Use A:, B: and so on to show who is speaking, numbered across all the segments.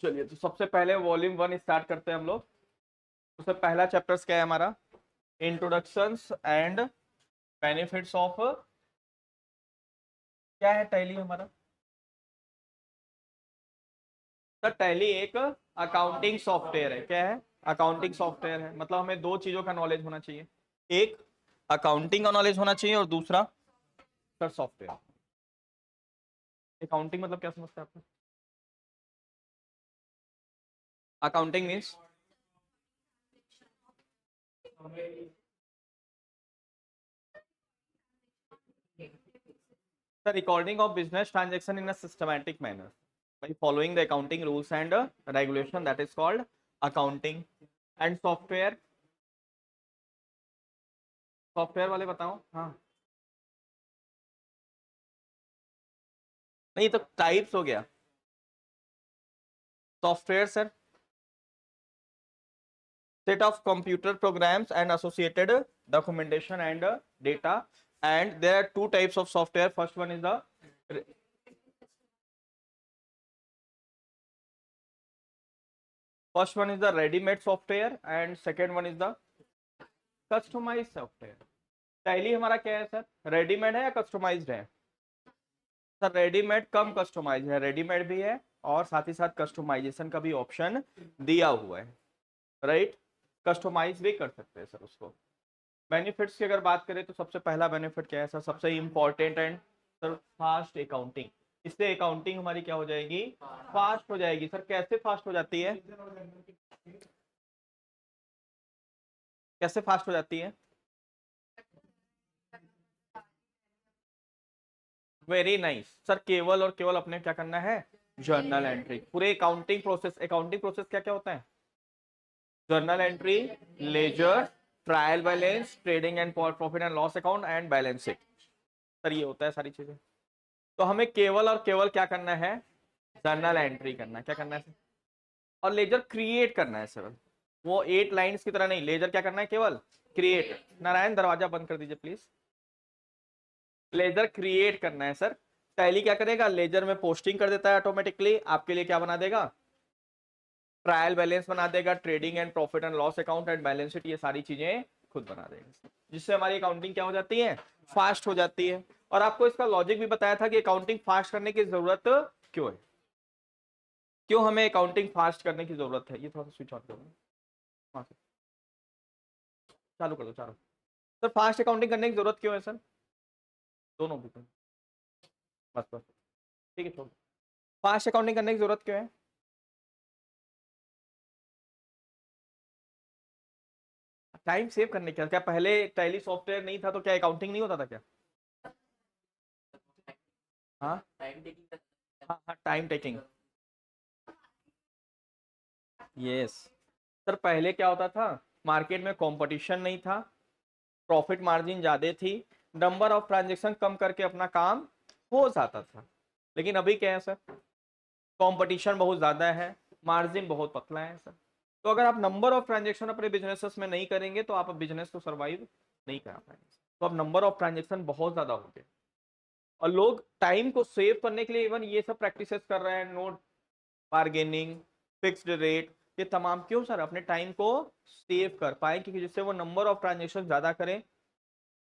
A: चलिए, तो सबसे पहले वॉल्यूम 1 स्टार्ट करते हैं हम लोग। उससे पहला चैप्टर्स क्या है हमारा? इंट्रोडक्शंस एंड बेनिफिट्स ऑफ, क्या है टैली हमारा? सर टैली एक अकाउंटिंग सॉफ्टवेयर है। क्या है? अकाउंटिंग सॉफ्टवेयर है। मतलब हमें दो चीजों का नॉलेज होना चाहिए, एक अकाउंटिंग का नॉलेज होना चाहिए और दूसरा सर सॉफ्टवेयर। अकाउंटिंग मतलब क्या समझते हैं आप? Accounting means the recording of business transaction in a systematic manner by following the accounting rules and regulation, that is called accounting. And software, software वाले बताओ। हाँ, नहीं तो टाइप्स हो गया software sir. set of computer programs and associated documentation and data, and there are two types of software. First one is the ready made software and second one is the customized software. Tally हमारा क्या है sir? Readymade है या customised है? Sir readymade कम customise है। Readymade भी है और साथ ही साथ कस्टमाइजेशन का भी ऑप्शन दिया हुआ है, राइट? कस्टमाइज भी कर सकते हैं सर उसको। बेनिफिट्स की अगर बात करें तो सबसे पहला बेनिफिट क्या है सर? सबसे important and sir fast accounting. इससे अकाउंटिंग हमारी क्या हो जाएगी? फास्ट हो जाएगी। सर कैसे फास्ट हो जाती है? कैसे फास्ट हो जाती है? Very nice sir. केवल और केवल अपने क्या करना है? Journal entry. पूरे अकाउंटिंग प्रोसेस क्या क्या होता है? Journal entry, ledger, trial balance, trading and profit and loss account and balance sheet. Sir ये होता है सारी चीजें। तो हमें केवल और केवल क्या करना है? जर्नल एंट्री करना है। क्या करना है? और लेजर क्रिएट करना है सर। वो 8 लाइंस की तरह नहीं, लेजर क्या करना है? केवल क्रिएट। नारायण दरवाजा बंद कर दीजिए प्लीज। लेजर क्रिएट करना है सर। टैली क्या करेगा? लेजर में पोस्टिंग कर देता है ऑटोमेटिकली। आपके लिए क्या बना देगा? ट्रायल बैलेंस बना देगा, trading and profit and loss account and balance sheet, ये सारी चीजें खुद बना देगा, जिससे हमारी अकाउंटिंग क्या हो जाती है? फास्ट हो जाती है। और आपको इसका लॉजिक भी बताया था कि अकाउंटिंग फास्ट करने की जरूरत क्यों है, क्यों हमें अकाउंटिंग फास्ट करने की जरूरत है। ये थोड़ा सा स्विच ऑन करो, हाँ सर, चालू कर दो चालू। सर फास्ट अकाउंटिंग करने की जरूरत क्यों है सर? दोनों भी तो। बस बस, ठीक है, छोड़। फास्ट अकाउंटिंग करने की जरूरत क्यों है? टाइम सेव करने का। क्या पहले टैली सॉफ्टवेयर नहीं था तो क्या अकाउंटिंग नहीं होता था क्या? हाँ हाँ हाँ, टाइम टेकिंग। यस सर, पहले क्या होता था? मार्केट में कंपटीशन नहीं था, प्रॉफिट मार्जिन ज्यादा थी, नंबर ऑफ ट्रांजेक्शन कम करके अपना काम हो जाता था। लेकिन अभी क्या है सर? कंपटीशन बहुत ज्यादा है, मार्जिन बहुत पतला है सर। तो अगर आप नंबर ऑफ ट्रांजेक्शन अपने बिजनेसेस में नहीं करेंगे तो आप बिजनेस को सर्वाइव नहीं करा पाएंगे। तो अब नंबर ऑफ ट्रांजेक्शन बहुत ज्यादा हो गए और लोग टाइम को सेव करने के लिए इवन ये सब प्रैक्टिसेस कर रहे हैं। नो बार्गेनिंग, फिक्स्ड रेट, ये तमाम क्यों सर? अपने टाइम को सेव कर पाए, क्योंकि जिससे वो नंबर ऑफ ट्रांजेक्शन ज्यादा करें,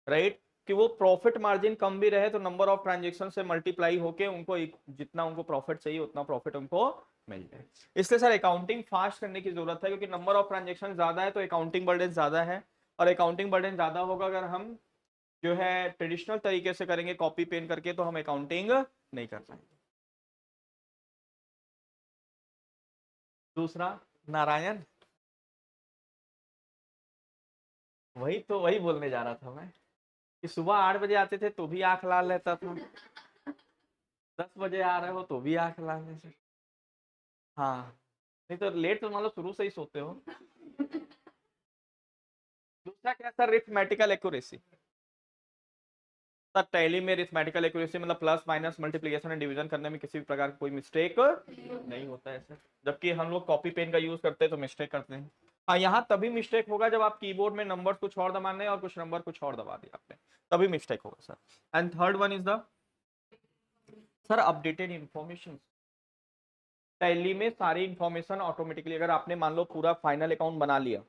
A: राइट? कि वो प्रॉफिट मार्जिन कम भी रहे तो नंबर ऑफ ट्रांजेक्शन से मल्टीप्लाई होके उनको जितना उनको प्रॉफिट चाहिए उतना प्रॉफिट उनको मिल जाए। इसलिए सर अकाउंटिंग फास्ट करने की जरूरत है, क्योंकि नंबर ऑफ ट्रांजेक्शन ज्यादा है तो अकाउंटिंग बर्डन ज्यादा है। और अकाउंटिंग बर्डन ज्यादा होगा अगर हम जो है ट्रेडिशनल तरीके से करेंगे, कॉपी पेन करके, तो हम अकाउंटिंग नहीं कर पाएंगे। दूसरा, नारायण, वही तो वही बोलने जा रहा था मैं कि सुबह 8 बजे आते थे तो भी आंख लाल रहता था, 10 बजे आ रहे हो तो भी आंख लाल है। हाँ, नहीं तो लेट तो मान लो शुरू से ही सोते हो। दूसरा क्या सर? रिथमेटिकल एक्यूरेसी। सर टैली में रिथमेटिकल एक्यूरेसी मतलब plus minus multiplication and division करने में किसी भी प्रकार का कोई मिस्टेक नहीं होता है सर। जबकि हम लोग कॉपी पेन का यूज करते हैं तो मिस्टेक करते हैं। हाँ, यहाँ तभी मिस्टेक होगा जब आप कीबोर्ड में नंबर कुछ और दबाने और कुछ नंबर कुछ और दबा दिया आपने, तभी मिस्टेक होगा sir. And third one is the sir updated information. Tally में सारी इंफॉर्मेशन ऑटोमेटिकली, अगर आपने मान लो पूरा फाइनल अकाउंट बना लिया,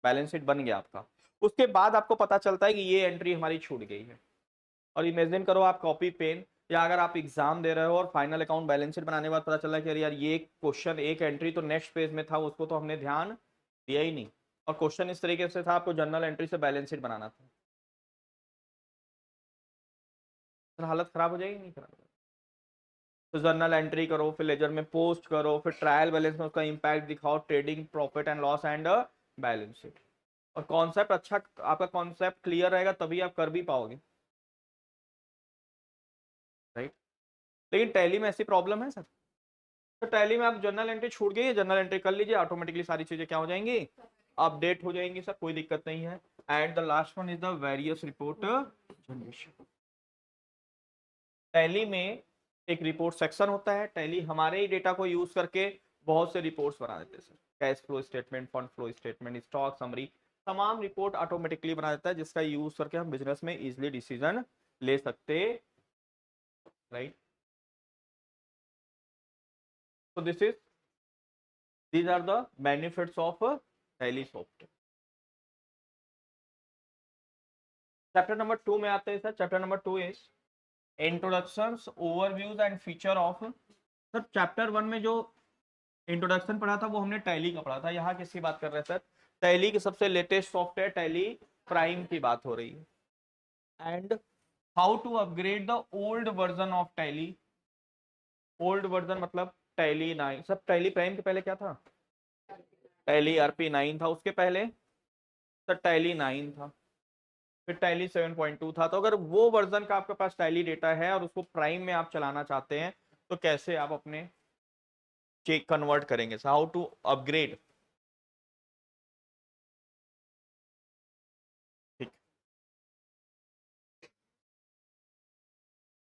A: बैलेंस शीट बन गया आपका, उसके बाद आपको पता चलता है कि ये एंट्री हमारी छूट गई है। और इमेजिन करो आप कॉपी पेन, या अगर आप एग्जाम दे रहे हो और फाइनल अकाउंट बैलेंस शीट बनाने के बाद पता चला कि अरे यार ये क्वेश्चन एक एंट्री तो नेक्स्ट पेज में था, उसको तो हमने ध्यान दिया ही नहीं, और क्वेश्चन इस तरीके से था, आपको जर्नल एंट्री से बैलेंस शीट बनाना था, तो हालत खराब हो जाएगी नहीं खराब? तो जर्नल एंट्री करो, फिर लेजर में पोस्ट करो, फिर ट्रायल बैलेंस में उसका इंपैक्ट दिखाओ, trading profit and loss and balance sheet. और कॉन्सेप्ट अच्छा, आपका कॉन्सेप्ट क्लियर रहेगा तभी आप कर भी पाओगे, राइट। लेकिन टैली में ऐसी प्रॉब्लम है सर, तो टैली में आप जर्नल एंट्री छूट गई है, जर्नल एंट्री कर लीजिए, ऑटोमेटिकली सारी चीजें क्या हो जाएंगी, अपडेट हो जाएंगी सर, कोई दिक्कत नहीं है। And the last one is the various report generation. Tally में एक रिपोर्ट सेक्शन होता है, टैली हमारे ही डेटा को यूज करके बहुत से रिपोर्ट्स बना देते हैं sir, cash flow statement, fund flow statement, stock summary, तमाम रिपोर्ट ऑटोमेटिकली बना देता है, जिसका यूज करके हम बिजनेस में इजिली डिसीजन ले सकते, right. So these are the benefits of Tally software. Chapter number 2 में आते हैं sir. Chapter number 2 is introductions, overviews and feature of. Sir chapter 1 में जो इंट्रोडक्शन पढ़ा था वो हमने टैली का पढ़ा था, यहाँ किसकी बात कर रहे हैं सर, टैली के सबसे लेटेस्ट सॉफ्टवेयर टैली प्राइम की बात हो रही है। And how to upgrade the old version of Tally. Old version मतलब टैली 9, सब टैली प्राइम के पहले क्या था, टैली आरपी 9 था, उसके पहले सर टैली 9 था, फिर टैली 7.2 था। तो अगर वो वर्जन का आपके पास टैली डेटा है और उसको प्राइम में आप चलाना चाहते हैं, तो कैसे आप अपने चेक कन्वर्ट करेंगे, हाउ टू अपग्रेड, ठीक।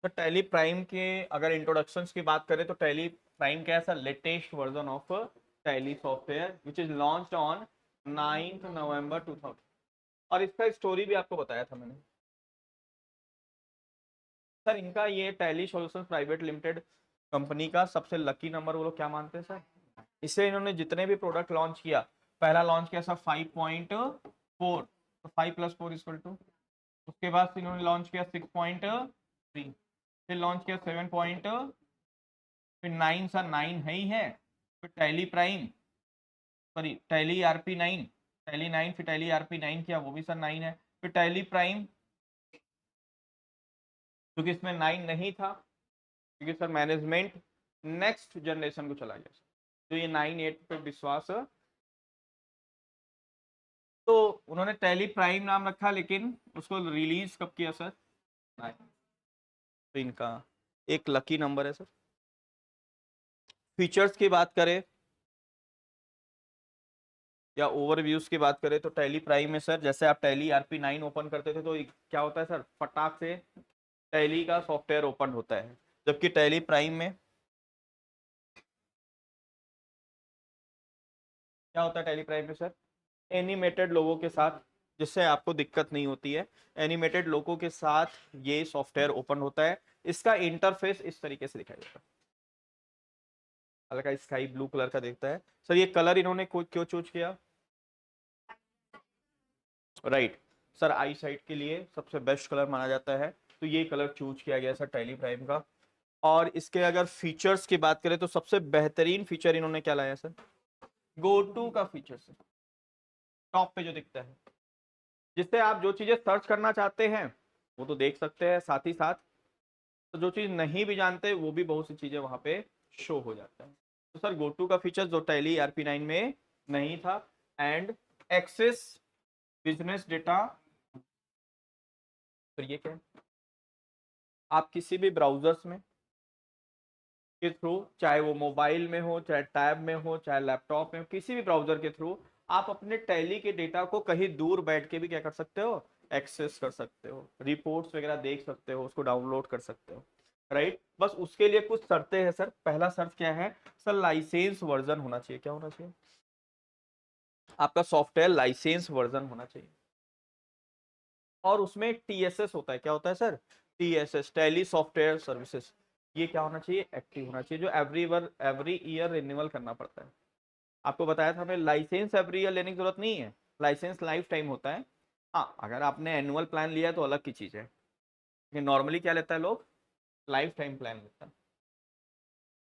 A: तो टैली प्राइम के अगर इंट्रोडक्शंस की बात करें तो टैली प्राइम क्या है sir, latest version of tally software which is launched on 9 नवंबर 2000। और इसका स्टोरी भी आपको बताया था मैंने सर। इनका ये tally solutions private limited company का सबसे लकी नंबर वो लोग क्या मानते हैं सर, इससे इन्होंने जितने भी प्रोडक्ट लॉन्च किया, पहला लॉन्च किया सर 5.4, तो 5 + 4 = 2। उसके बाद इन्होंने लॉन्च किया 6.3, फिर लॉन्च किया 7, फिर 9 सर 9 है ही है, फिर tally prime, sorry tally RP 9, tally 9, फिर टैली आरपी 9 किया, वो भी सर 9 है, फिर टैली प्राइम, क्योंकि इसमें 9 नहीं था, क्योंकि सर मैनेजमेंट नेक्स्ट जनरेशन को चला गया सर, तो ये 9, 8 पे विश्वास, तो उन्होंने टैली प्राइम नाम रखा, लेकिन उसको रिलीज कब किया सर, 9। तो इनका एक लकी नंबर है सर। फीचर्स की बात करें या ओवरव्यूज की बात करें तो टैली प्राइम में सर, जैसे आप टैली आरपी 9 ओपन करते थे तो क्या होता है सर, फटाक से टैली का सॉफ्टवेयर ओपन होता है, जबकि टैली प्राइम में क्या होता है, टैली प्राइम में सर एनिमेटेड लोगों के साथ, जिससे आपको दिक्कत नहीं होती है, एनिमेटेड लोगों के साथ ये सॉफ्टवेयर ओपन होता है। इसका इंटरफेस इस तरीके से दिखाई देता है, हल्का स्काई ब्लू कलर का दिखता है सर। ये कलर इन्होंने क्यों चूज किया, राइट सर, आई साइट के लिए सबसे बेस्ट कलर माना जाता है, तो ये कलर चूज किया गया सर टैली प्राइम का। और इसके अगर फीचर्स की बात करें तो सबसे बेहतरीन फीचर इन्होंने क्या लाया सर, गो टू का फीचर सर, टॉप पे जो दिखता है, जिससे आप जो चीजें सर्च करना चाहते हैं वो तो देख सकते हैं, साथ ही साथ तो जो चीज नहीं भी जानते वो भी बहुत सी चीजें वहां पे शो हो जाता है। तो सर गो टू का फीचर जो टैली आरपी 9 में नहीं था। एंड एक्सेस बिजनेस डेटा, तो ये क्या है, आप किसी भी ब्राउजर्स में के थ्रू, चाहे वो मोबाइल में हो, चाहे टैब में हो, चाहे लैपटॉप में हो, किसी भी ब्राउजर के थ्रू आप अपने टैली के डेटा को कहीं दूर बैठ के भी क्या कर सकते हो, एक्सेस कर सकते हो, रिपोर्ट्स वगैरह देख सकते हो, उसको डाउनलोड कर सकते हो, राइट। बस उसके लिए कुछ शर्तें हैं सर। पहला शर्त क्या है सर, लाइसेंस वर्जन होना चाहिए। क्या होना चाहिए, आपका सॉफ्टवेयर लाइसेंस वर्जन होना चाहिए। और उसमें एक टीएसएस होता है, क्या होता है sir, TSS, tally software services. ये क्या होना चाहिए, एक्टिव होना चाहिए, जो एवरी ईयर रिन्यूअल करना पड़ता है। आपको बताया था हमें लाइसेंस एवरी ईयर लेने की जरूरत नहीं है, लाइसेंस लाइफ टाइम होता है। हाँ, अगर आपने एनुअल प्लान लिया तो अलग की चीज है, लेकिन नॉर्मली क्या लेता है लोग, लाइफ टाइम प्लान लेता है।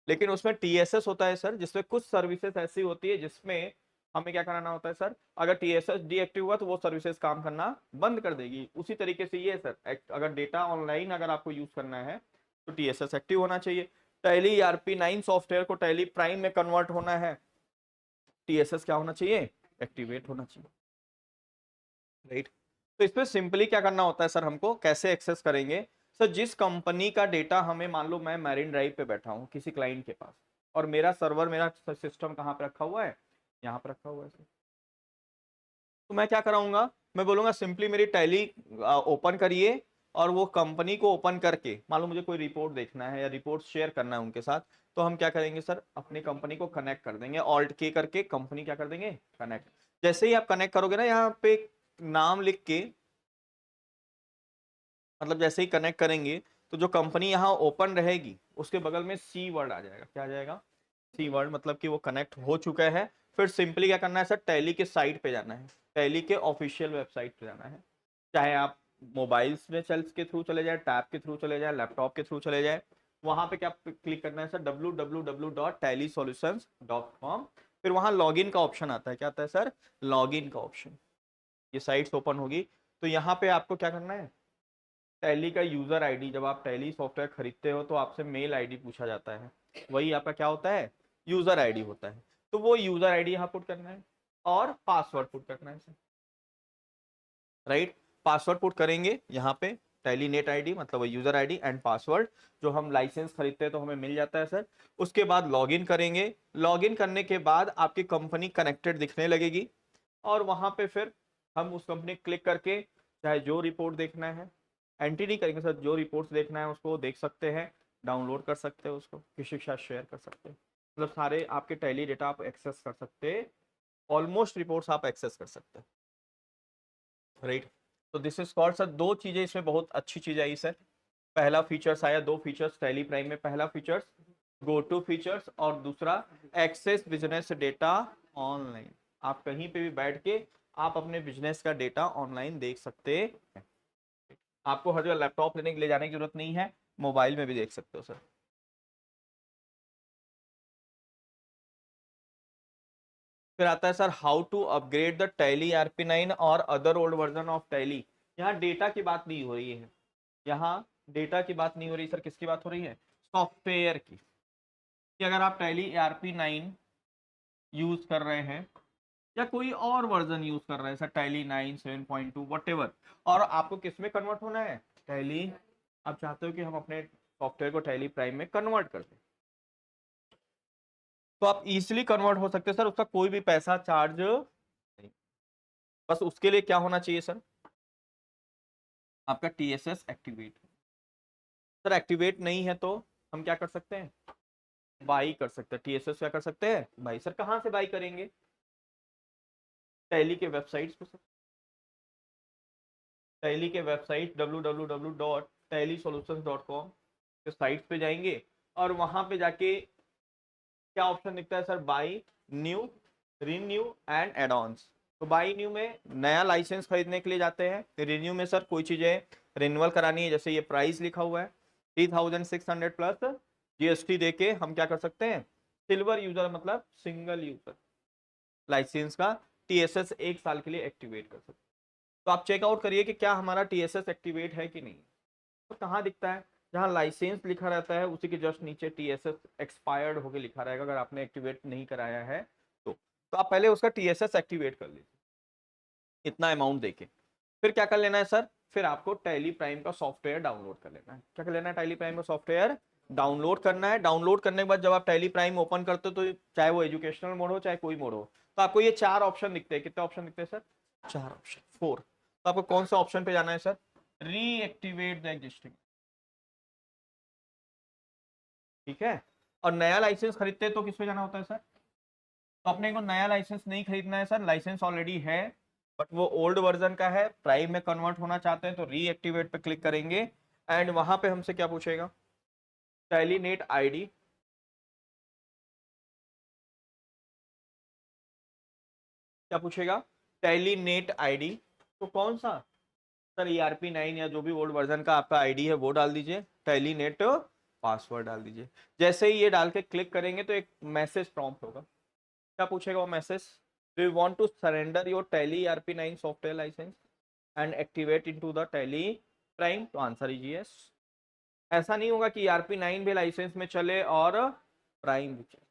A: लेकिन उसमें टीएसएस होता है सर, जिसमें कुछ सर्विसेज ऐसी होती है जिसमें हमें क्या कराना होता है सर, अगर टीएसएस डीएक्टिव हुआ तो वो सर्विसेज काम करना बंद कर देगी। उसी तरीके से ये सर, अगर डेटा ऑनलाइन अगर आपको यूज करना है तो टीएसएस एक्टिव होना चाहिए। टैली ERP9 सॉफ्टवेयर को टैली प्राइम में कन्वर्ट होना है, टीएसएस क्या होना चाहिए, एक्टिवेट होना चाहिए, राइट। तो इसमें सिंपली क्या करना होता है सर, हमको कैसे एक्सेस करेंगे सर, जिस कंपनी का डेटा हमें, मान लो मैं मैरिन ड्राइव पे बैठा हूँ किसी क्लाइंट के पास, और मेरा सर्वर, मेरा सिस्टम कहाँ पे रखा हुआ है, यहाँ पे रखा हुआ है सर। तो मैं क्या कराऊंगा, मैं बोलूंगा सिंपली मेरी टैली ओपन करिए, और वो कंपनी को ओपन करके, मान लो मुझे कोई रिपोर्ट देखना है या रिपोर्ट शेयर करना है उनके साथ, तो हम क्या करेंगे सर, अपनी कंपनी को कनेक्ट कर देंगे, ऑल्ट के करके कंपनी क्या कर देंगे, कनेक्ट। जैसे ही आप कनेक्ट करोगे ना, यहाँ पे नाम लिख के, मतलब जैसे ही कनेक्ट करेंगे तो जो कंपनी यहाँ ओपन रहेगी उसके बगल में सी वर्ड आ जाएगा, क्या आ जाएगा, सी वर्ड, मतलब कि वो कनेक्ट हो चुका है। फिर सिंपली क्या करना है सर, टैली के साइट पे जाना है, टैली के ऑफिशियल वेबसाइट पे जाना है, चाहे आप मोबाइल्स में चल के थ्रू चले जाए, टैब के थ्रू चले जाए, लैपटॉप के थ्रू चले जाए, वहां पे क्या क्लिक करना है सर, www.tallysolutions.com। फिर वहां लॉगिन का ऑप्शन आता है, क्या आता है सर, लॉगिन का ऑप्शन। ये साइट्स ओपन होगी, तो यहाँ पे आपको क्या करना है, टैली का यूजर आईडी, जब आप टैली सॉफ्टवेयर खरीदते हो तो आपसे मेल आईडी पूछा जाता है, वही आपका क्या होता है, यूजर आईडी होता है। तो वो यूजर आईडी यहाँ पुट करना है, और पासवर्ड पुट करना है, राइट। पासवर्ड पुट करेंगे यहाँ पे, टैली नेट आईडी मतलब यूजर आईडी एंड पासवर्ड, जो हम लाइसेंस खरीदते हैं तो हमें मिल जाता है सर। उसके बाद लॉगिन करेंगे, लॉगिन करने के बाद आपकी कंपनी कनेक्टेड दिखने लगेगी, और वहां पे फिर हम उस कंपनी क्लिक करके, चाहे जो रिपोर्ट देखना है, एंट्री नहीं करेंगे सर, जो रिपोर्ट्स देखना है उसको देख सकते हैं, डाउनलोड कर सकते हैं, उसको किसी के साथ शेयर कर सकते हैं, मतलब सारे आपके टैली डेटा आप एक्सेस कर सकते हैं, ऑलमोस्ट रिपोर्ट्स आप एक्सेस कर सकते हैं, राइट। तो दिस इज कॉल्ड सर, दो चीजें इसमें बहुत अच्छी चीज आई सर। पहला फीचर्स आया, दो फीचर्स टैली प्राइम में, पहला फीचर्स गो टू फीचर्स, और दूसरा एक्सेस बिजनेस डेटा ऑनलाइन। आप कहीं पे भी बैठ के आप अपने बिजनेस का डेटा ऑनलाइन देख सकते हैं, आपको हर जगह लैपटॉप लेने के लिए जाने की जरूरत नहीं है, मोबाइल में भी देख सकते हो सर। फिर आता है sir, how to upgrade the Tally ERP9 और other old version of Tally. यहाँ डेटा की बात नहीं हो रही है, यहाँ डेटा की बात नहीं हो रही सर, किसकी बात हो रही है, सॉफ्टवेयर की, कि अगर आप टैली ERP9 यूज कर रहे हैं या कोई और वर्जन यूज कर रहे हैं सर, टैली 9 7.2 वट, और आपको किस में कन्वर्ट होना है, टैली, आप चाहते हो कि हम अपने सॉफ्टवेयर को टैली प्राइम में कन्वर्ट कर दें, तो आप इजिली कन्वर्ट हो सकते हैं सर, उसका कोई भी पैसा चार्ज नहीं। बस उसके लिए क्या होना चाहिए सर, आपका टीएसएस एक्टिवेट। सर एक्टिवेट नहीं है तो हम क्या कर सकते हैं, बाई कर सकते हैं, टीएसएस क्या कर सकते हैं, बाई। सर कहाँ से बाई करेंगे, टैली के वेबसाइट पे सर, टैली के वेबसाइट www.tallysolutions.com के साइट पे जाएंगे, और वहां पे जाके क्या ऑप्शन दिखता है sir, buy new, renew and add ons. तो बाई न्यू में नया लाइसेंस खरीदने के लिए जाते हैं, रिन्यू में सर कोई चीजें रिन्यूअल करानी है, जैसे ये प्राइस लिखा हुआ है 3600 प्लस जीएसटी देके हम क्या कर सकते हैं, सिल्वर यूजर मतलब सिंगल यूजर लाइसेंस का टीएसएस 1 साल के लिए एक्टिवेट कर सकते हैं। तो आप चेकआउट करिए कि क्या हमारा टीएसएस एक्टिवेट है कि नहीं। तो कहाँ दिखता है, जहाँ लाइसेंस लिखा रहता है उसी के जस्ट नीचे टीएसएस एक्सपायर्ड होके लिखा रहेगा, अगर आपने एक्टिवेट नहीं कराया है तो आप पहले उसका टीएसएस एक्टिवेट कर लीजिए इतना अमाउंट देके। फिर क्या कर लेना है सर, फिर आपको टैली प्राइम का सॉफ्टवेयर डाउनलोड कर लेना है। क्या कर लेना है, टैली प्राइम का सॉफ्टवेयर डाउनलोड करना है। डाउनलोड करने के बाद जब आप टैली प्राइम ओपन करते हो, तो चाहे वो एजुकेशनल मोड हो चाहे कोई मोड हो, तो आपको ये 4 ऑप्शन दिखते हैं। कितने ऑप्शन दिखते हैं सर, 4 ऑप्शन, 4। तो आपको कौन सा ऑप्शन पे जाना है सर, रीएक्टिवेट द एग्जिस्टिंग, ठीक है। और नया लाइसेंस खरीदते हैं तो किस पे जाना होता है सर, तो अपने को नया लाइसेंस नहीं खरीदना है सर, लाइसेंस ऑलरेडी है बट वो ओल्ड वर्जन का है, प्राइम में कन्वर्ट होना चाहते हैं तो रीएक्टिवेट पे क्लिक करेंगे, एंड वहां पे हमसे क्या पूछेगा, टेलीनेट आईडी, क्या पूछेगा, टेलीनेट आईडी, तो कौन सा सर, ERP9 या जो भी ओल्ड वर्जन का आपका आईडी है वो डाल दीजिए, टेलीनेट पासवर्ड डाल दीजिए। जैसे ही ये डाल के क्लिक करेंगे तो एक मैसेज प्रॉम्प्ट होगा, क्या पूछेगा वो message, do you want to surrender your Tally ERP9 software licence and activate into the Tally Prime, तो आंसर इज यस। ऐसा नहीं होगा कि ERP9 भी लाइसेंस में चले और प्राइम भी चले।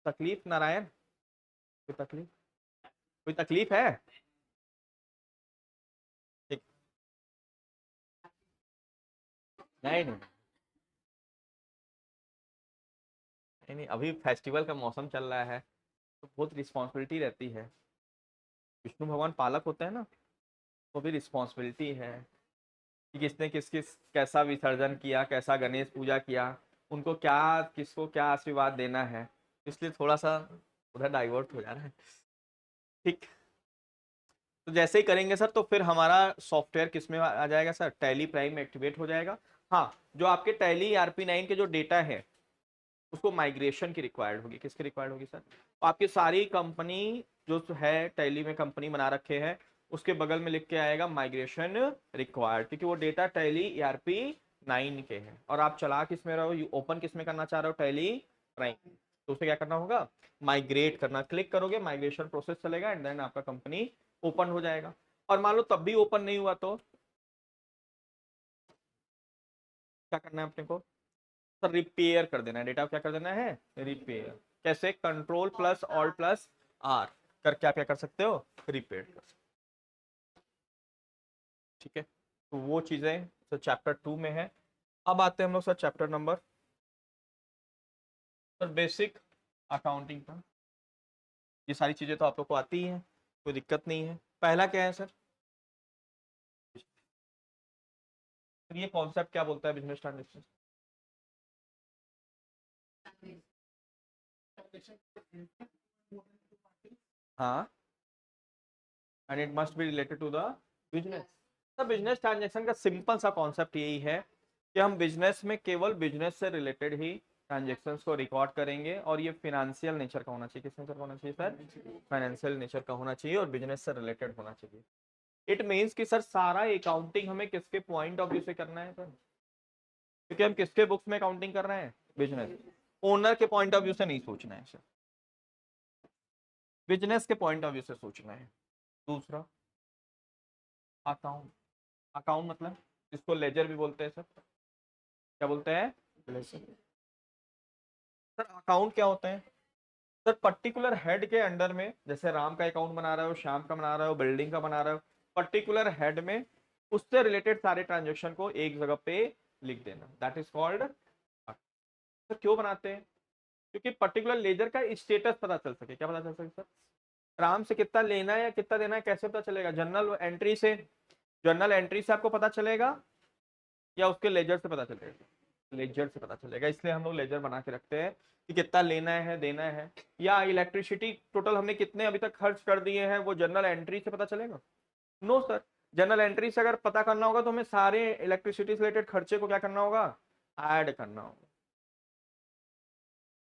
A: तकलीफ नारायण, कोई तकलीफ, कोई तकलीफ है? ठीक, नहीं नहीं नहीं नहीं, अभी फेस्टिवल का मौसम चल रहा है तो बहुत रिस्पॉन्सिबिलिटी रहती है। विष्णु भगवान पालक होते हैं ना, तो भी रिस्पॉन्सिबिलिटी है कि किसने किस किस कैसा विसर्जन किया, कैसा गणेश पूजा किया, उनको क्या, किसको क्या आशीर्वाद देना है, इसलिए थोड़ा सा उधर डाइवर्ट हो जा रहा है। ठीक, तो जैसे ही करेंगे सर तो फिर हमारा सॉफ्टवेयर किस में आ जाएगा सर, टैली प्राइम में एक्टिवेट हो जाएगा। हाँ, जो आपके टैली ERP9 के जो डेटा है उसको माइग्रेशन की रिक्वायर्ड होगी, किसकी रिक्वायर्ड होगी सर, तो आपकी सारी कंपनी जो है टैली में कंपनी बना रखे हैं उसके बगल में लिख के आएगा माइग्रेशन रिक्वायर्ड, क्योंकि वो डेटा टैली ERP9 के हैं और आप चला किस में रहो, ओपन किस में करना चाह रहे हो, टैली प्राइम, तो उसे क्या करना होगा, माइग्रेट करना, क्लिक करोगे माइग्रेशन प्रोसेस चलेगा एंड देन आपका कंपनी ओपन हो जाएगा। और मान लो तब भी ओपन नहीं हुआ तो क्या करना है अपने को सर, रिपेयर कर देना है डेटा, क्या कर देना है, रिपेयर। कैसे, control plus alt plus R करके आप क्या कर सकते हो, रिपेयर कर सकते हो। ठीक है, तो वो चीजें सर चैप्टर 2 में है। अब आते हैं हम लोग sir chapter number, sir basic accounting का। ये सारी चीजें तो आप लोग को आती ही हैं, कोई दिक्कत नहीं है। पहला क्या है सर, ये कॉन्सेप्ट क्या बोलता है, बिजनेस ट्रांजेक्शन। हाँ, and it must be related to the business. तो बिजनेस ट्रांजैक्शन का सिंपल सा कॉन्सेप्ट यही है कि हम बिजनेस में केवल बिजनेस से रिलेटेड ही ट्रांजेक्शन्स को रिकॉर्ड करेंगे और ये फाइनेंशियल नेचर का होना चाहिए। किस नेचर का होना चाहिए सर, फाइनेंशियल नेचर का होना चाहिए और बिजनेस से रिलेटेड होना चाहिए। इट मीन्स कि सर सारा अकाउंटिंग हमें किसके पॉइंट ऑफ व्यू से करना है सर, क्योंकि हम किसके बुक्स में अकाउंटिंग कर रहे हैं, बिजनेस ओनर के पॉइंट ऑफ व्यू से नहीं सोचना है सर, बिजनेस के पॉइंट ऑफ व्यू से सोचना है। दूसरा, अकाउंट, अकाउंट मतलब इसको लेजर भी बोलते हैं सर, क्या बोलते हैं, लेजर। सर अकाउंट क्या होते हैं सर, पर्टिकुलर हेड के अंडर में, जैसे राम का अकाउंट बना रहे हो, श्याम का बना रहे हो, बिल्डिंग का बना रहे हो, पर्टिकुलर हेड में उससे रिलेटेड सारे ट्रांजेक्शन को एक जगह पे लिख देना, दैट इज कॉल्ड। सर क्यों बनाते हैं, क्योंकि पर्टिकुलर लेजर का स्टेटस पता चल सके, क्या पता चल सके सर, राम से कितना लेना है या कितना देना है कैसे पता चलेगा, जनरल एंट्री से, जर्नल एंट्री से आपको पता चलेगा या उसके लेजर से पता चलेगा, लेजर से पता चलेगा। इसलिए हम लोग लेजर बना के रखते हैं कि कितना लेना है देना है, या इलेक्ट्रिसिटी टोटल हमने कितने अभी तक खर्च कर दिए हैं वो जनरल एंट्री से पता चलेगा, नो सर। जनरल एंट्री से अगर पता करना होगा तो हमें सारे इलेक्ट्रिसिटी से रिलेटेड खर्चे को क्या करना होगा, ऐड करना होगा,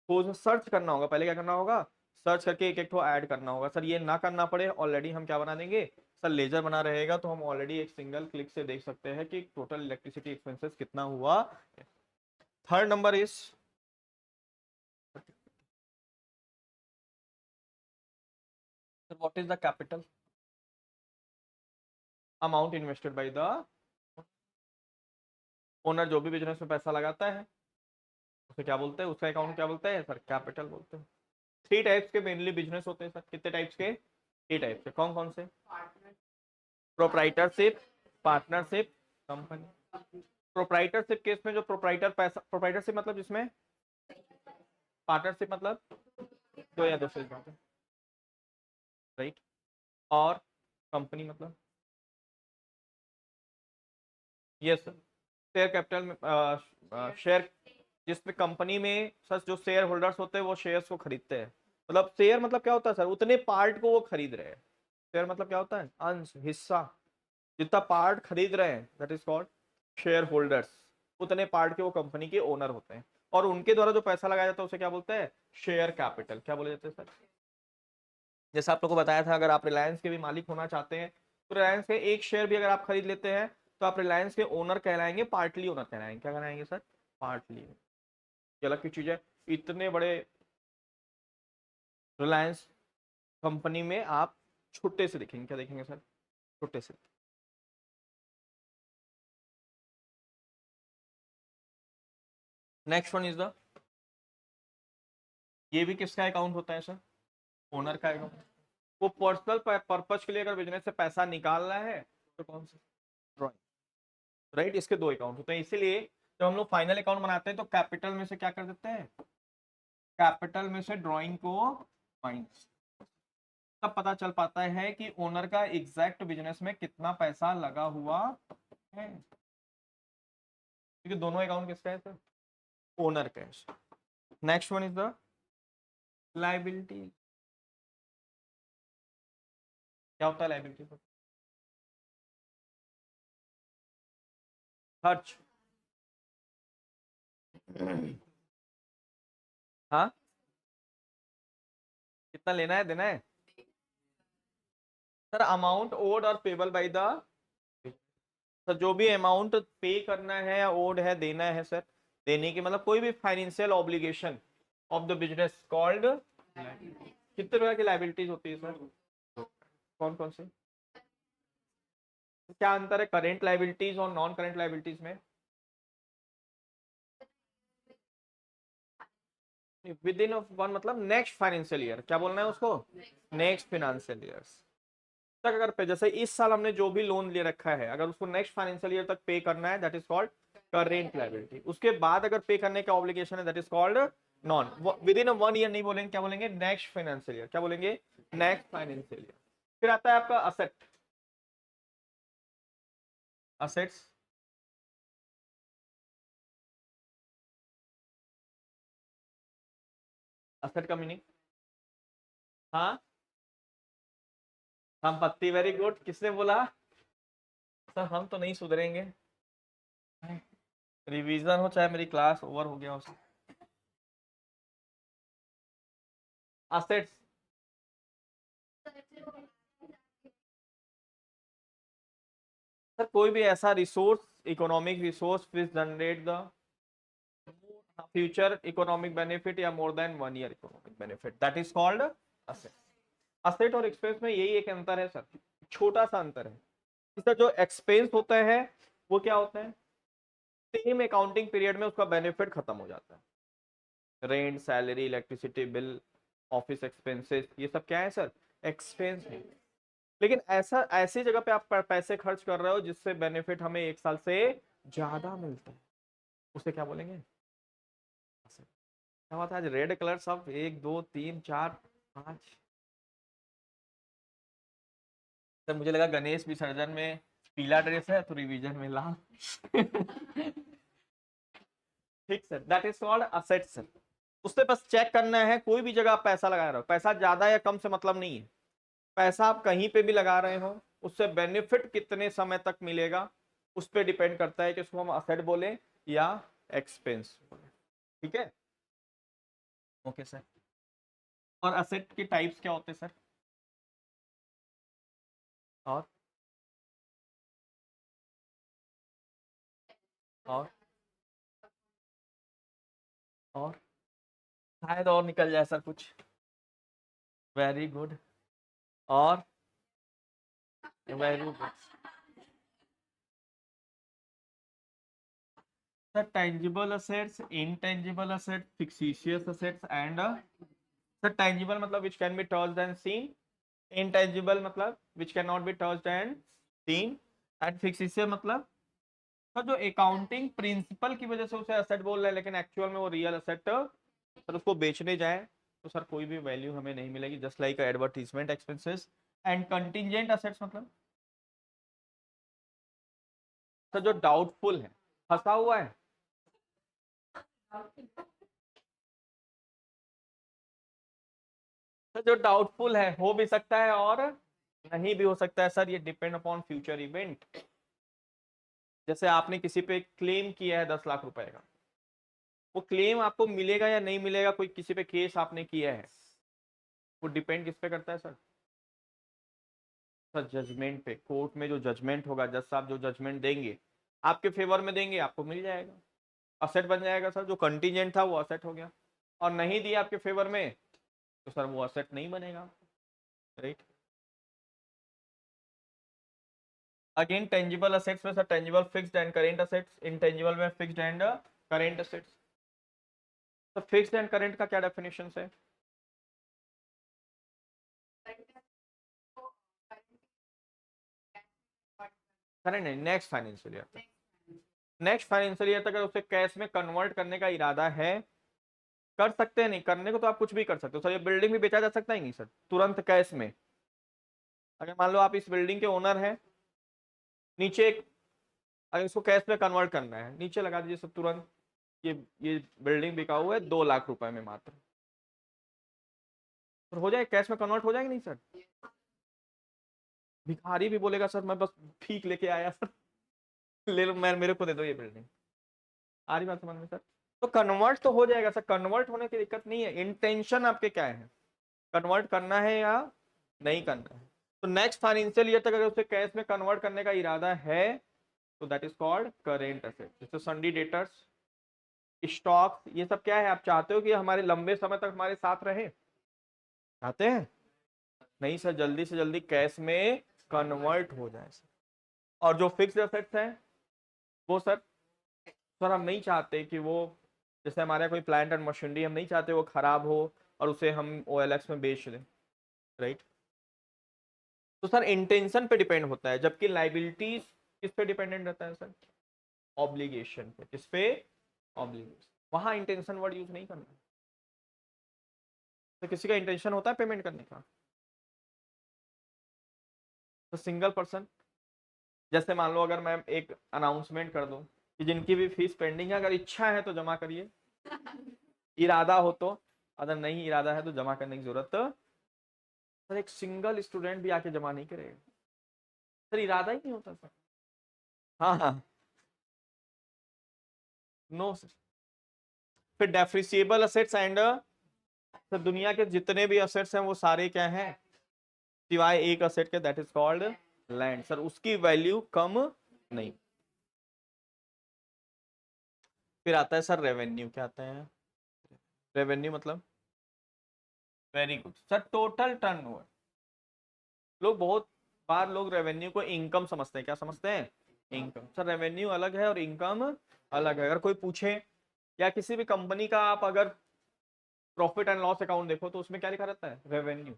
A: तो सर्च करना होगा, पहले क्या करना होगा, सर्च करके एक एक को ऐड करना होगा। सर ये ना करना पड़े, ऑलरेडी हम क्या बना देंगे सर, लेजर बना रहेगा तो हम ऑलरेडी एक सिंगल क्लिक से देख सकते हैं कि टोटल इलेक्ट्रिसिटी एक्सपेंसेस कितना हुआ। Third number is, sir what is the capital, amount invested by the owner, जो भी बिजनेस में पैसा लगाता है उसे क्या बोलते हैं, उसका अकाउंट क्या बोलते हैं सर, कैपिटल बोलते हैं। 3 टाइप्स के मेनली बिजनेस होते हैं सर, कितने टाइप्स के, 3 टाइप्स के, कौन कौन से, proprietorship, partnership, company. Proprietorship case में जो प्रोप्राइटर पैसा, प्रोप्राइटरशिप मतलब जिसमें, पार्टनरशिप मतलब दो या दो से ज्यादा, राइट, और कंपनी मतलब, यस सर, शेयर कैपिटल में शेयर, जिसमें कंपनी में सर जो शेयर होल्डर्स होते हैं वो शेयर्स को खरीदते हैं। मतलब शेयर मतलब क्या होता है सर, उतने पार्ट को वो खरीद रहे हैं, शेयर मतलब क्या होता है, अंश, हिस्सा, जितना पार्ट खरीद रहे हैं that is called share holders. उतने पार्ट के वो कंपनी के ओनर होते हैं, और उनके द्वारा जो पैसा लगाया जाता है उसे क्या बोलते हैं, शेयर कैपिटल। क्या बोले जाते हैं सर? जैसे आप लोग को बताया था, अगर आप रिलायंस के भी मालिक होना चाहते हैं तो रिलायंस के एक शेयर भी अगर आप खरीद लेते हैं तो आप रिलायंस के ओनर कहलाएंगे, पार्टली ओनर कहलाएंगे। क्या कहलाएंगे सर? पार्टली। ये अलग की चीज है। इतने बड़े रिलायंस कंपनी में आप छोटे से देखेंगे, क्या देखेंगे सर? छोटे से। नेक्स्ट वन इज द, ये भी किसका अकाउंट होता है सर? ओनर का अकाउंट। वो पर्सनल पर्पज के लिए अगर बिजनेस से पैसा निकालना है तो कौन सा? ड्रॉइंग। राइट, इसके दो अकाउंट होते हैं, इसीलिए जब हम लोग फाइनल अकाउंट बनाते हैं तो कैपिटल में से क्या कर देते हैं? कैपिटल में से ड्रॉइंग को माइनस। तब पता चल पाता है कि ओनर का एग्जैक्ट बिजनेस में कितना पैसा लगा हुआ है, क्योंकि दोनों अकाउंट किसका है सर? ओनर का है। Next one is the liability. क्या होता है लाइबिलिटी? खर्च। हाँ, कितना लेना है, देना है सर? अमाउंट ओड और पेबल बाय द सर, जो भी अमाउंट पे करना है या ओड है, देना है सर, देने की मतलब कोई भी financial obligation of the business called. कितने प्रकार की लाइबिलिटीज होती है सर? कौन कौन से? क्या अंतर है करेंट लाइबिलिटीज और नॉन करेंट लाइबिलिटीज में? विद इन वन मतलब नेक्स्ट फाइनेंशियल ईयर, क्या बोलना है उसको? नेक्स्ट फाइनेंशियल ईयर तक अगर पे, जैसे इस साल हमने जो भी लोन ले रखा है, अगर उसको नेक्स्ट फाइनेंशियल ईयर तक पे करना है, that is called current liability. उसके बाद अगर पे करने का ऑब्लिगेशन है, that is called non. With in 1 year नहीं बोलेंगे, क्या बोलेंगे? Next financial year. क्या बोलेंगे? Next financial year. फिर आता है आपका असेट। असेट्स, असेट का मीनिंग? हाँ, संपत्ति। वेरी गुड, किसने बोला? सर हम तो नहीं सुधरेंगे, रिवीजन हो चाहे मेरी क्लास ओवर हो गया हो। असेट्स, सर कोई भी ऐसा resource, economic resource which generate the future economic benefit या more than 1 year economic benefit, that is called asset. Asset और एक्सपेंस में यही एक अंतर है सर, छोटा सा अंतर है। इसका जो एक्सपेंस होता है वो क्या होता है? सेम अकाउंटिंग पीरियड में उसका बेनिफिट खत्म हो जाता है। Rent, salary, electricity bill, office expenses, ये सब क्या है सर? एक्सपेंस है। लेकिन ऐसा ऐसी जगह पे आप पैसे खर्च कर रहे हो जिससे बेनिफिट हमें 1 साल से ज्यादा मिलता है, उसे क्या बोलेंगे? क्या बात है, आज रेड कलर सब 1 2 3 4 5। सर मुझे लगा गणेश विसर्जन में पीला ड्रेस है तो रिवीजन में लाल। ठीक sir, that is called asset sir. उससे बस चेक करना है, कोई भी जगह आप पैसा लगा रहे हो, पैसा ज्यादा या कम से मतलब नहीं है। पैसा आप कहीं पे भी लगा रहे हो, उससे बेनिफिट कितने समय तक मिलेगा उस पर डिपेंड करता है कि उसको हम असेट बोले या एक्सपेंस बोले। ठीक है, ओके सर। और असेट के टाइप्स क्या होते हैं सर? और और और शायद और निकल जाए सर कुछ। Very good. और very good sir. Tangible assets, intangible assets, fictitious assets and sir tangible मतलब which can be touched and seen, intangible मतलब which can not be touched and seen, and fictitious मतलब sir जो accounting principle की वजह से उसे asset बोल रहे हैं लेकिन एक्चुअल में वो रियल असेट, सर उसको बेचने जाए तो सर कोई भी वैल्यू हमें नहीं मिलेगी, just like advertisement expenses. And contingent assets मतलब सर जो डाउटफुल है, फंसा हुआ है। सर जो डाउटफुल है, हो भी सकता है और नहीं भी हो सकता है सर, ये डिपेंड अपॉन फ्यूचर इवेंट। जैसे आपने किसी पे क्लेम किया है 10 लाख रुपए का, वो क्लेम आपको मिलेगा या नहीं मिलेगा, कोई किसी पे केस आपने किया है, वो डिपेंड किस पे करता है सर? सर जजमेंट पे। कोर्ट में जो जजमेंट होगा, जज साहब जो जजमेंट देंगे आपके फेवर में देंगे, आपको मिल जाएगा, असेट बन जाएगा सर। जो कंटीजेंट था वो असेट हो गया, और नहीं दिया आपके फेवर में तो सर वो असेट नहीं बनेगा, राइट। अगेन टेंजिबल असेट्स में sir tangible fixed and current assets, intangible में फिक्स्ड एंड करेंट असेट्स। तो फिक्स्ड एंड करेंट का क्या डेफिनेशन है? करेंट नहीं, नेक्स्ट फाइनेंशियल ईयर तक। नेक्स्ट फाइनेंशियल ईयर तक अगर उसे कैश में कन्वर्ट करने का इरादा है, कर सकते हैं। नहीं करने को तो आप कुछ भी कर सकते हो सर, ये बिल्डिंग भी बेचा जा सकता है नहीं सर तुरंत कैश में? अगर मान लो आप इस बिल्डिंग के ओनर हैं, नीचे एक, अगर इसको कैश में कन्वर्ट करना है, नीचे लगा दीजिए सब तुरंत, ये बिल्डिंग बिका हुआ है 2 लाख रुपए में मात्र, तो हो जाए कैश में कन्वर्ट हो जाएगा नहीं सर? भिखारी भी बोलेगा सर मैं बस ठीक लेके आया सर, ले लो, मैं मेरे को दे दो ये बिल्डिंग। आ रही बात समझ में सर? तो कन्वर्ट तो हो जाएगा सर, कन्वर्ट होने की दिक्कत नहीं है, इंटेंशन आपके क्या है, कन्वर्ट करना है या नहीं करना है। तो नेक्स्ट फाइनेंशियल ईयर तक अगर उसे कैश में कन्वर्ट करने का इरादा है तो that is called current asset. जैसे सन्डी डेटर्स, स्टॉक, ये सब क्या है? आप चाहते हो कि हमारे लंबे समय तक हमारे साथ रहे, चाहते हैं? नहीं सर, जल्दी से जल्दी कैश में कन्वर्ट हो जाए सर। और जो फिक्स्ड एसेट्स हैं वो सर हम नहीं चाहते कि वो, जैसे हमारे कोई प्लांट एंड मशीनरी, हम नहीं चाहते वो खराब हो और उसे हम OLX में बेच दें, राइट। तो सर इंटेंशन पे डिपेंड होता है, जबकि लाइबिलिटीज किस पे डिपेंडेंट रहता है सर? ऑब्लिगेशन पे। किस पे? ऑब्लिगेशन। वहां इंटेंशन वर्ड यूज नहीं करना। तो किसी का इंटेंशन होता है पेमेंट करने का? तो सिंगल पर्सन, जैसे मान लो अगर मैं एक अनाउंसमेंट कर दूं कि जिनकी भी फीस पेंडिंग है, अगर इच्छा है तो जमा करिए, इरादा हो तो, अगर नहीं इरादा है तो जमा करने की जरूरत। सर एक सिंगल स्टूडेंट भी आके जमा नहीं करेगा सर, इरादा ही नहीं होता सर। हाँ हाँ, नो सर। फिर डेप्रिसिएबल असेट्स एंड, सर दुनिया के जितने भी असेट्स हैं वो सारे क्या हैं, सिवाय एक असेट के, that is called land. Sir उसकी वैल्यू कम नहीं। फिर आता है सर रेवेन्यू। क्या आता है रेवेन्यू? मतलब very good sir, total turnover. लोग बहुत बार लोग रेवेन्यू को इनकम समझते हैं। क्या समझते हैं? इनकम। सर रेवेन्यू अलग है और इनकम अलग है। अगर कोई पूछे, या किसी भी कंपनी का आप अगर प्रॉफिट एंड लॉस अकाउंट देखो तो उसमें क्या लिखा रहता है? रेवेन्यू।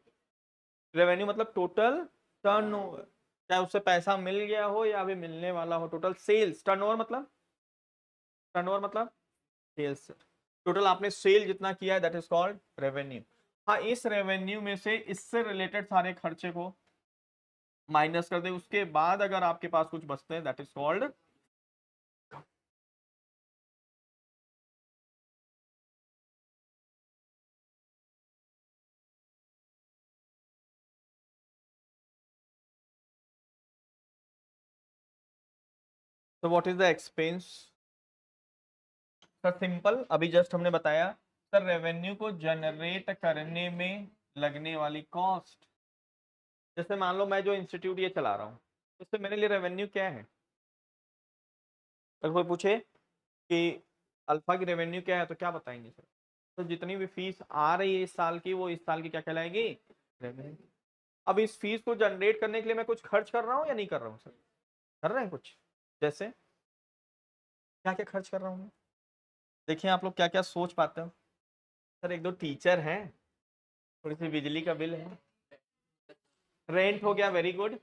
A: रेवेन्यू मतलब टोटल टर्नओवर, चाहे उससे पैसा मिल गया हो या अभी मिलने वाला हो। टोटल सेल्स, टर्नओवर मतलब, टर्नओवर मतलब सेल्स। टोटल आपने सेल जितना किया है दैट इज कॉल्ड रेवेन्यू। हाँ, इस रेवेन्यू में से इससे रिलेटेड सारे खर्चे को माइनस कर दे, उसके बाद अगर आपके पास कुछ बचते हैं दैट इज कॉल्ड। तो what is the expense? Sir simple, अभी जस्ट हमने बताया सर, रेवेन्यू को जनरेट करने में लगने वाली कॉस्ट। जैसे मान लो मैं जो इंस्टीट्यूट ये चला रहा हूँ, उससे मेरे लिए रेवेन्यू क्या है? अगर कोई पूछे कि अल्फा की रेवेन्यू क्या है तो क्या बताएंगे सर? तो जितनी भी फीस आ रही है इस साल की, वो इस साल की क्या कहलाएगी? रेवेन्यू। अब इस फीस को जनरेट करने के लिए मैं कुछ खर्च कर रहा हूँ या नहीं कर रहा हूँ सर? कर रहे हैं कुछ। जैसे क्या क्या खर्च कर रहा हूँ मैं? देखिए आप लोग क्या क्या सोच पाते हो। सर एक दो टीचर हैं, थोड़ी सी बिजली का बिल है, रेंट हो गया, very good,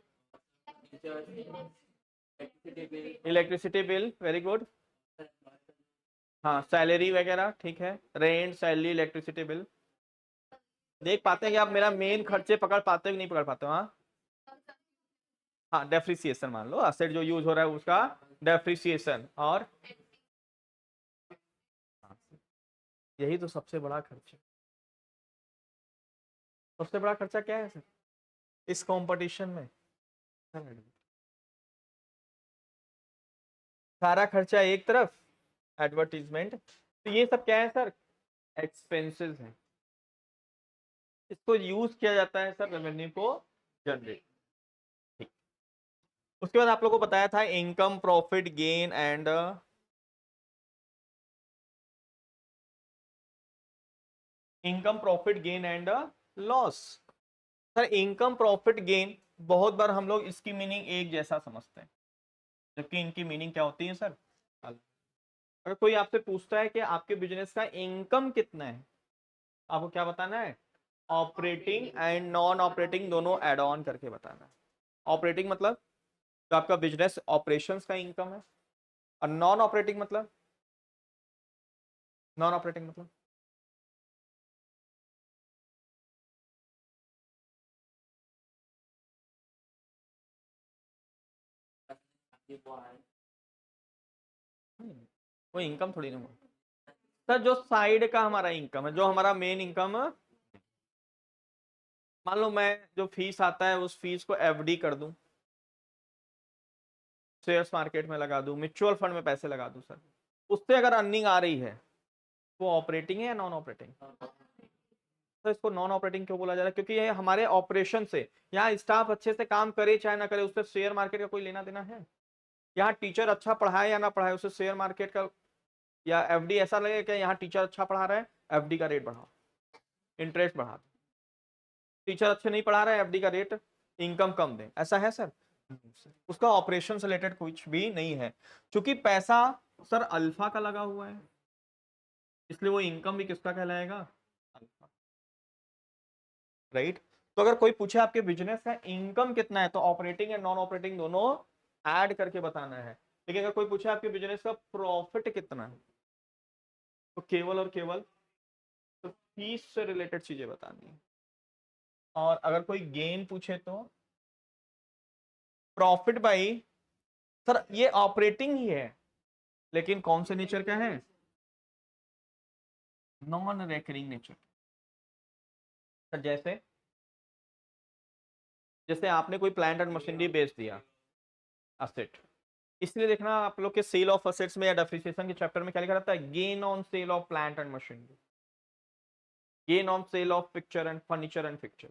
A: electricity bill, very good, हाँ सैलरी वगैरह ठीक है, रेंट सैलरी इलेक्ट्रिसिटी बिल। देख पाते हैं कि आप मेरा मेन खर्चे पकड़ पाते हो कि नहीं पकड़ पाते हो? हाँ हाँ, डेप्रिसिएशन मान लो, असेट जो यूज हो रहा है उसका डेप्रिसिएशन। और हाँ, यही तो सबसे बड़ा खर्चा। सबसे बड़ा खर्चा क्या है सर इस कंपटीशन में? सारा खर्चा एक तरफ, एडवर्टीजमेंट, तो ये सब क्या है सर, एक्सपेंसेस हैं। इसको यूज किया जाता है सर रेवेन्यू को जनरेट। ठीक, उसके बाद आप लोगों को बताया था income, profit, gain and income, profit, gain and loss. Sir income, profit, gain बहुत बार हम लोग इसकी मीनिंग एक जैसा समझते हैं, जबकि इनकी मीनिंग क्या होती है सर अलग। अगर कोई आपसे पूछता है कि आपके बिजनेस का इनकम कितना है, आपको क्या बताना है, ऑपरेटिंग एंड नॉन ऑपरेटिंग दोनों एड ऑन करके बताना है। ऑपरेटिंग मतलब तो आपका बिजनेस ऑपरेशंस का इनकम है, और नॉन ऑपरेटिंग मतलब, नॉन ऑपरेटिंग मतलब वो इनकम थोड़ी ना हुआ सर, जो साइड का हमारा इनकम है, जो हमारा मेन इनकम, मान लो मैं जो फीस आता है उस फीस को एफडी कर दूं, शेयर्स मार्केट में लगा दूं, म्यूचुअल फंड में पैसे लगा दूं सर, उससे अगर अर्निंग आ रही है वो ऑपरेटिंग है या नॉन ऑपरेटिंग? तो इसको नॉन ऑपरेटिंग क्यों बोला जा रहा है? क्योंकि ये हमारे ऑपरेशन से, यहाँ स्टाफ अच्छे से काम करे चाहे ना करे, उससे शेयर मार्केट का कोई लेना देना है? यहाँ टीचर अच्छा पढ़ाए या ना पढ़ाए, उससे शेयर मार्केट का या एफडी, ऐसा लगे कि यहाँ टीचर अच्छा पढ़ा रहा है एफडी का रेट बढ़ाओ, इंटरेस्ट बढ़ा दो, टीचर अच्छे नहीं पढ़ा रहा है एफडी का रेट, इनकम कम दे, ऐसा है सर? उसका ऑपरेशन से रिलेटेड कुछ भी नहीं है, क्योंकि पैसा सर अल्फा का लगा हुआ है, इसलिए वो इनकम भी किसका कहलाएगा, अल्फा, राइट। तो अगर कोई पूछे आपके बिजनेस का इनकम कितना है, तो ऑपरेटिंग एंड नॉन ऑपरेटिंग दोनों ऐड करके बताना है। लेकिन अगर कोई पूछे आपके बिजनेस का प्रॉफिट कितना है, तो केवल और केवल तो फीस से रिलेटेड चीजें बतानी है। और अगर कोई गेन पूछे तो प्रॉफिट बाई, सर ये ऑपरेटिंग ही है, लेकिन कौन से नेचर का है, नॉन रेकरिंग नेचर। सर जैसे, जैसे आपने कोई प्लांट एंड मशीनरी बेच दिया, असेट, इसलिए देखना आप लोग के सेल ऑफ असेट्स में या डेप्रिसिएशन के चैप्टर में क्या लिखा रहता है, gain on sale of plant and machinery, gain on sale of picture and furniture and fixture.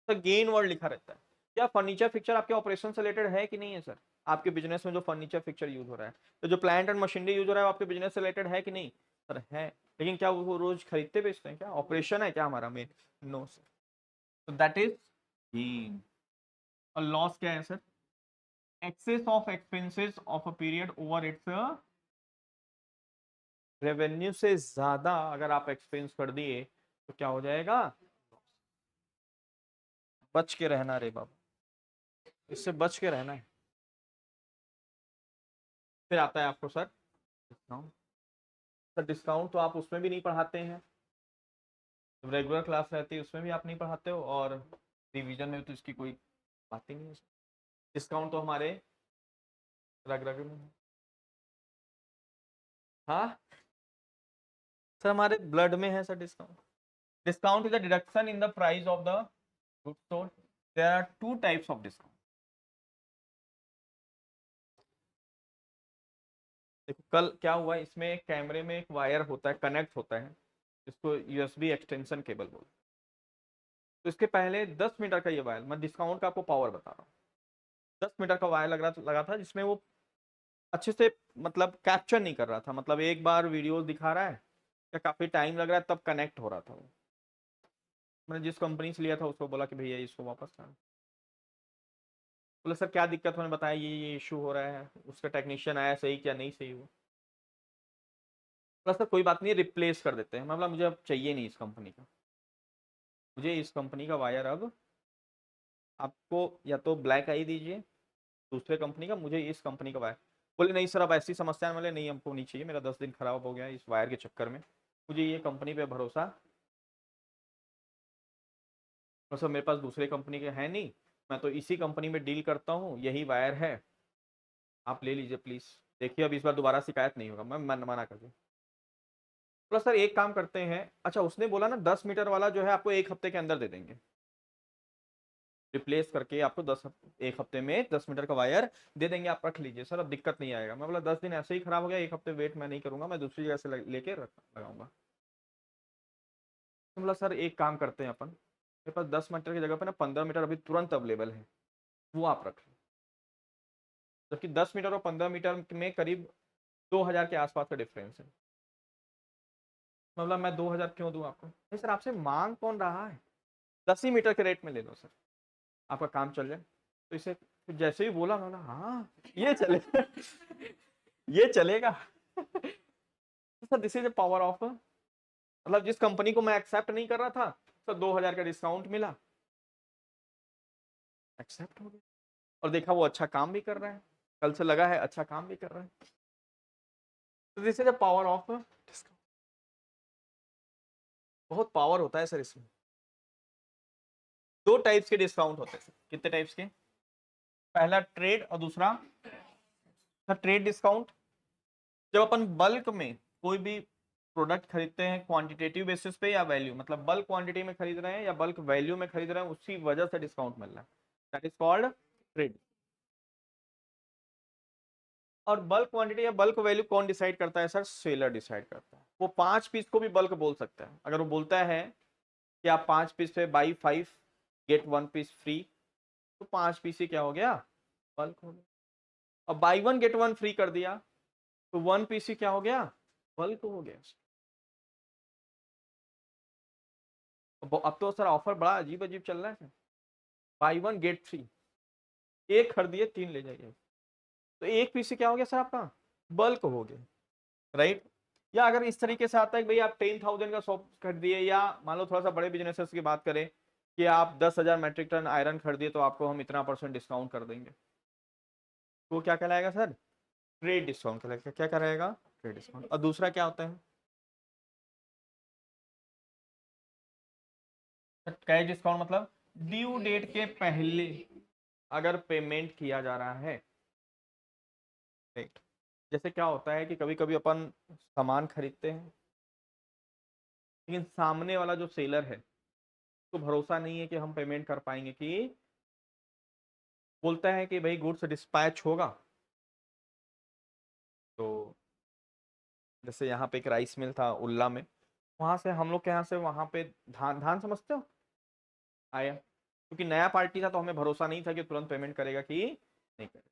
A: Sir gain word लिखा रहता है। क्या फर्नीचर फिक्चर आपके ऑपरेशन से रिलेटेड है कि नहीं है सर? आपके बिजनेस में जो फर्नीचर फिक्चर यूज हो रहा है, तो जो प्लांट एंड मशीनरी यूज हो रहा है वो आपके बिजनेस से रिलेटेड है कि नहीं सर? है। लेकिन क्या वो रोज खरीदते बेचते हैं? क्या ऑपरेशन है क्या हमारा मेन? No sir. तो दैट इज गेन। और लॉस क्या है sir? Excess of expenses of a period over its revenue से ज्यादा अगर आप एक्सपेंस कर दिए तो क्या हो जाएगा? बच के रहना रे बाबा, इससे बच के रहना है। फिर आता है आपको सर डिस्काउंट। सर डिस्काउंट तो आप उसमें भी नहीं पढ़ाते हैं, जब रेगुलर क्लास रहती है उसमें भी आप नहीं पढ़ाते हो, और रिवीजन में तो इसकी कोई बात ही नहीं है। डिस्काउंट तो हमारे रग रग में है। हाँ सर, हमारे ब्लड में है sir discount. Discount is a deduction in the price of the goods sold. There are two types of discount. देखो कल क्या हुआ, इसमें कैमरे में एक वायर होता है, कनेक्ट होता है, इसको यूएसबी एक्सटेंशन केबल बोलते हैं। तो इसके पहले 10 मीटर का ये वायर, मैं डिस्काउंट का आपको पावर बता रहा हूँ, 10 मीटर का वायर लगा था, जिसमें वो अच्छे से मतलब कैप्चर नहीं कर रहा था, मतलब एक बार वीडियो दिखा रहा है या काफी टाइम लग रहा है तब कनेक्ट हो रहा था वो। मैंने जिस कंपनी से लिया था उसको बोला कि भैया इसको वापस कर। बोले सर क्या दिक्कत, मैंने बताया ये इशू हो रहा है, उसका टेक्नीशियन आया, सही क्या नहीं सही हुआ। बोला सर कोई बात नहीं, रिप्लेस कर देते हैं। मैं बोला मुझे अब चाहिए नहीं इस कंपनी का, मुझे इस कंपनी का वायर अब आपको या तो ब्लैक आई दीजिए दूसरे कंपनी का, मुझे इस कंपनी का वायर। बोले नहीं सर अब ऐसी समस्या है। बोले नहीं हमको नहीं चाहिए, मेरा 10 दिन खराब हो गया इस वायर के चक्कर में, मुझे ये कंपनी पे भरोसा, और सर मेरे पास दूसरे कंपनी के है नहीं, मैं तो इसी कंपनी में डील करता हूँ, यही वायर है, आप ले लीजिए प्लीज, देखिए अब इस बार दोबारा शिकायत नहीं होगा। मैं मना कर दिया। प्लस सर एक काम करते हैं, अच्छा उसने बोला ना 10 मीटर वाला जो है आपको 1 हफ्ते के अंदर दे देंगे, रिप्लेस करके आपको 1 हफ्ते में 10 मीटर का वायर दे देंगे, आप रख लीजिए सर, अब दिक्कत नहीं आएगा। मैं बोला 10 दिन ऐसे ही खराब हो गया, 1 हफ्ते वेट मैं नहीं करूंगा, मैं दूसरी जगह से लेके लगाऊंगा। तो बोला सर एक काम करते हैं अपन, मेरे पास 10 मीटर की जगह पे ना 15 मीटर अभी तुरंत अवेलेबल है, वो आप रख लो। जबकि 10 मीटर और 15 मीटर में करीब 2000 के आसपास का डिफरेंस है। मतलब मैं 2000 क्यों दूं आपको? नहीं सर, आपसे मांग कौन रहा है, 10 ही मीटर के रेट में ले लो सर, आपका काम चल जाए। तो इसे फिर जैसे ही बोला मैं बोला हाँ ये चलेगा ये चलेगा sir this is the power of, मतलब जिस कंपनी को मैं एक्सेप्ट नहीं कर रहा था सर 2000 का डिस्काउंट मिला, एक्सेप्ट हो गया, और देखा वो अच्छा काम भी कर रहा है, कल से लगा है अच्छा काम भी कर रहा है। तो this is the power of discount, बहुत पावर होता है सर इसमें। 2 टाइप्स के डिस्काउंट होते हैं सर। कितने टाइप्स के? पहला ट्रेड और दूसरा सर ट्रेड डिस्काउंट। जब अपन बल्क में कोई भी प्रोडक्ट खरीदते हैं क्वांटिटेटिव बेसिस पे या वैल्यू, मतलब बल्क क्वांटिटी में खरीद रहे हैं या बल्क वैल्यू में खरीद रहे हैं, उसी वजह से डिस्काउंट मिल रहा है, दैट इज कॉल्ड ट्रेड। और बल्क क्वांटिटी या बल्क वैल्यू कौन डिसाइड करता है सर? सेलर डिसाइड करता है। वो 5 पीस को भी बल्क बोल सकता है। अगर वो बोलता है कि आप 5 पीस पे बाई 5 गेट 1 पीस फ्री, तो 5 पीस ही क्या हो गया? बल्क हो गया। अब बाई 1 गेट 1 फ्री कर दिया तो 1 पीस ही क्या हो गया? बल्क हो गया। अब तो सर ऑफर बड़ा अजीब अजीब चल रहा है, बाई 1 गेट 3, एक खरीदिए 3 ले जाइए, तो 1 पीस से क्या हो गया सर आपका? बल्क हो गया, राइट। या अगर इस तरीके से आता है कि भाई आप 10,000 का शॉप खरीदिए, या मान लो थोड़ा सा बड़े बिजनेसेस की बात करें कि आप 10,000 मेट्रिक टन आयरन खरीदिए तो आपको हम इतना % डिस्काउंट कर देंगे, तो क्या कहलाएगा सर? ट्रेड डिस्काउंट कहलाएगा। क्या कराएगा? Trade discount. और दूसरा क्या होता है? कैश डिस्काउंट मतलब ड्यू डेट के पहले अगर पेमेंट किया जा रहा है, राइट। जैसे क्या होता है कि कभी कभी अपन सामान खरीदते हैं, लेकिन सामने वाला जो सेलर है तो भरोसा नहीं है कि हम पेमेंट कर पाएंगे, कि बोलता है कि भाई गुड्स डिस्पैच होगा। तो जैसे यहाँ पे एक राइस मिल था उल्ला में, वहां से हम लोग के यहाँ से वहां पे धान धान समझते हो आया, क्योंकि नया पार्टी था तो हमें भरोसा नहीं था कि तुरंत पेमेंट करेगा कि नहीं करेगा।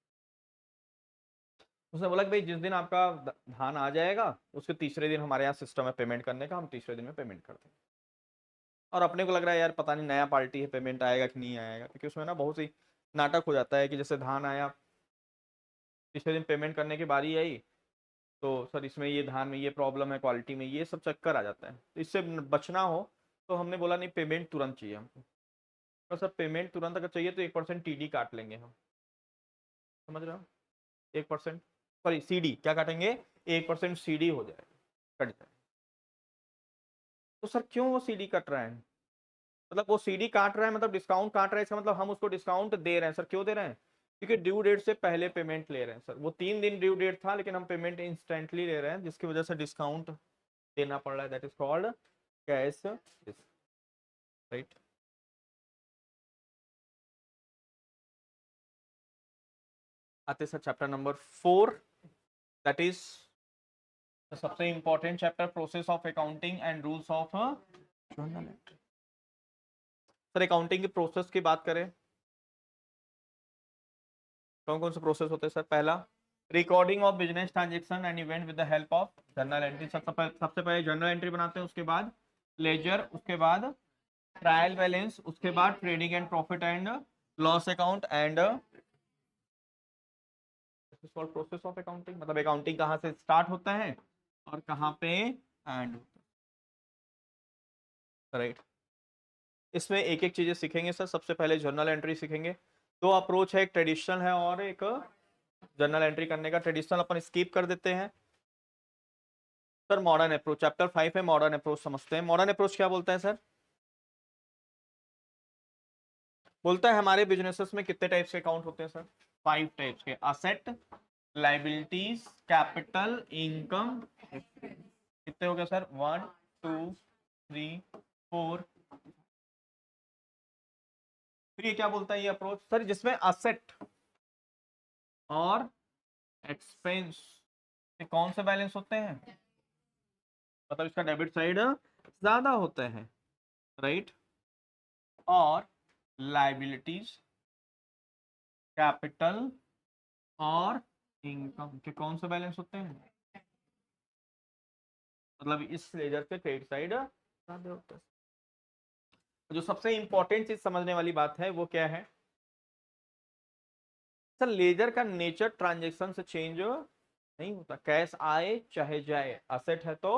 A: उसने बोला कि भाई जिस दिन आपका धान आ जाएगा उसके तीसरे दिन हमारे यहाँ सिस्टम है पेमेंट करने का, हम तीसरे दिन में पेमेंट करते हैं। और अपने को लग रहा है यार पता नहीं नया पार्टी है, पेमेंट आएगा कि नहीं आएगा, क्योंकि उसमें ना बहुत सी नाटक हो जाता है कि जैसे धान आया, तीसरे दिन पेमेंट करने की बारी आई, तो सर इसमें ये धान में ये प्रॉब्लम है, क्वालिटी में ये सब चक्कर आ जाता है। तो इससे बचना हो तो हमने बोला नहीं, पेमेंट तुरंत चाहिए हमको। तो सर पेमेंट तुरंत अगर चाहिए तो 1% TD काट लेंगे हम, समझ रहे हो? 1% सॉरी CD क्या काटेंगे? 1% CD हो जाएगा, कट जाए। तो सर क्यों वो CD कट रहा है? मतलब वो CD काट रहा है मतलब डिस्काउंट काट रहा है, इसका मतलब हम उसको डिस्काउंट दे रहे हैं। सर क्यों दे रहे हैं? क्योंकि ड्यू डेट से पहले पेमेंट ले रहे हैं सर। वो 3 दिन ड्यू डेट था लेकिन हम पेमेंट इंस्टेंटली ले रहे हैं, जिसकी वजह से डिस्काउंट देना पड़ रहा है, that is called cash, right. आते sir chapter number 4, that is सबसे important chapter, process of accounting and rules of journal entry. Sir accounting की प्रोसेस की बात करें, कौन कौन से प्रोसेस होते हैं सर? पहला, recording of business transaction and event with the help of journal entry. सबसे पहले जर्नल एंट्री बनाते हैं, उसके बाद लेजर, उसके बाद ट्रायल बैलेंस, उसके बाद trading and profit and loss account and process of accounting. मतलब अकाउंटिंग कहाँ से स्टार्ट होता है और कहाँ पे एंड होता है, राइट। इसमें एक एक चीजें सीखेंगे सर। सबसे पहले जर्नल एंट्री सीखेंगे। 2 अप्रोच है, एक ट्रेडिशनल है और एक जर्नल एंट्री करने का। ट्रेडिशनल अपन स्किप कर देते हैं सर। मॉडर्न अप्रोच चैप्टर 5 है, मॉडर्न अप्रोच समझते हैं। मॉडर्न अप्रोच क्या बोलता है सर? बोलता है हमारे बिजनेसेस में कितने टाइप्स के अकाउंट होते हैं सर? 5 टाइप्स के, असेट, लाइबिलिटीज, कैपिटल, इनकम। कितने हो गए सर? 1 2 3 4 फिर ये क्या बोलता है ये अप्रोच सर, जिसमें असेट और एक्सपेंस के कौन से बैलेंस होते हैं, मतलब इसका डेबिट साइड ज्यादा होता है, राइट, और लाइबिलिटीज, कैपिटल और इनकम के कौन से बैलेंस होते हैं, मतलब इस लेजर के क्रेडिट साइड ज्यादा होता है। जो सबसे इंपॉर्टेंट चीज समझने वाली बात है वो क्या है सर, लेजर का नेचर ट्रांजेक्शन से चेंज नहीं होता, कैश आए चाहे जाए, असेट है तो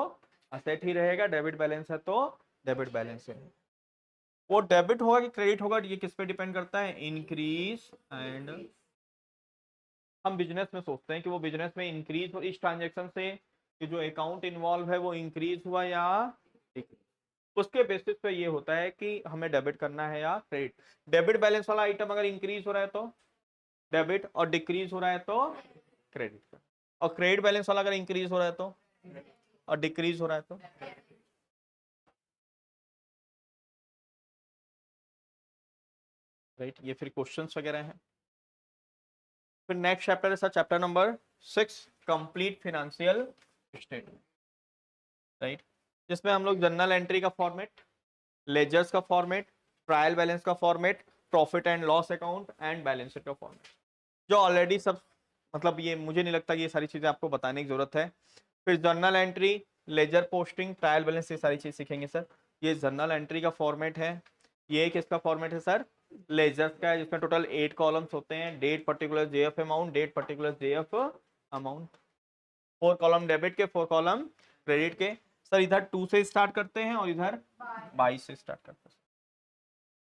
A: असेट ही रहेगा, डेबिट बैलेंस है तो डेबिट बैलेंस है। वो डेबिट होगा कि क्रेडिट होगा ये किस पे डिपेंड करता है, इंक्रीज एंड, हम बिजनेस में सोचते हैं कि वो बिजनेस में इंक्रीज हो इस ट्रांजेक्शन से, कि जो अकाउंट इन्वॉल्व है वो इंक्रीज हुआ या decrease। उसके बेसिस पे ये होता है कि हमें डेबिट करना है या क्रेडिट। डेबिट बैलेंस वाला आइटम अगर इंक्रीज हो रहा है तो डेबिट, और डिक्रीज हो रहा है तो क्रेडिट, और क्रेडिट बैलेंस वाला अगर इंक्रीज हो रहा है तो, और डिक्रीज हो रहा है तो, राइट। ये फिर क्वेश्चंस वगैरह हैं। फिर नेक्स्ट चैप्टर है sir chapter number 6, complete financial statement, right, जिसमें हम लोग जर्नल एंट्री का फॉर्मेट, लेजर्स का फॉर्मेट, ट्रायल बैलेंस का format, profit and loss account and balance sheet का फॉर्मेट, जो ऑलरेडी सब, मतलब ये मुझे नहीं लगता ये सारी चीजें आपको बताने की जरूरत है। फिर journal entry, ledger posting, trial balance, ये सारी चीज सीखेंगे सर। ये जर्नल एंट्री का फॉर्मेट है, ये किसका फॉर्मेट है सर, लेजर्स का है, जिसमें टोटल 8 कॉलम्स होते हैं, date particular JF amount, date particular JF amount, 4 column debit के, 4 कॉलम क्रेडिट के। सर इधर 2 से स्टार्ट करते हैं और इधर 22 से स्टार्ट करते हैं।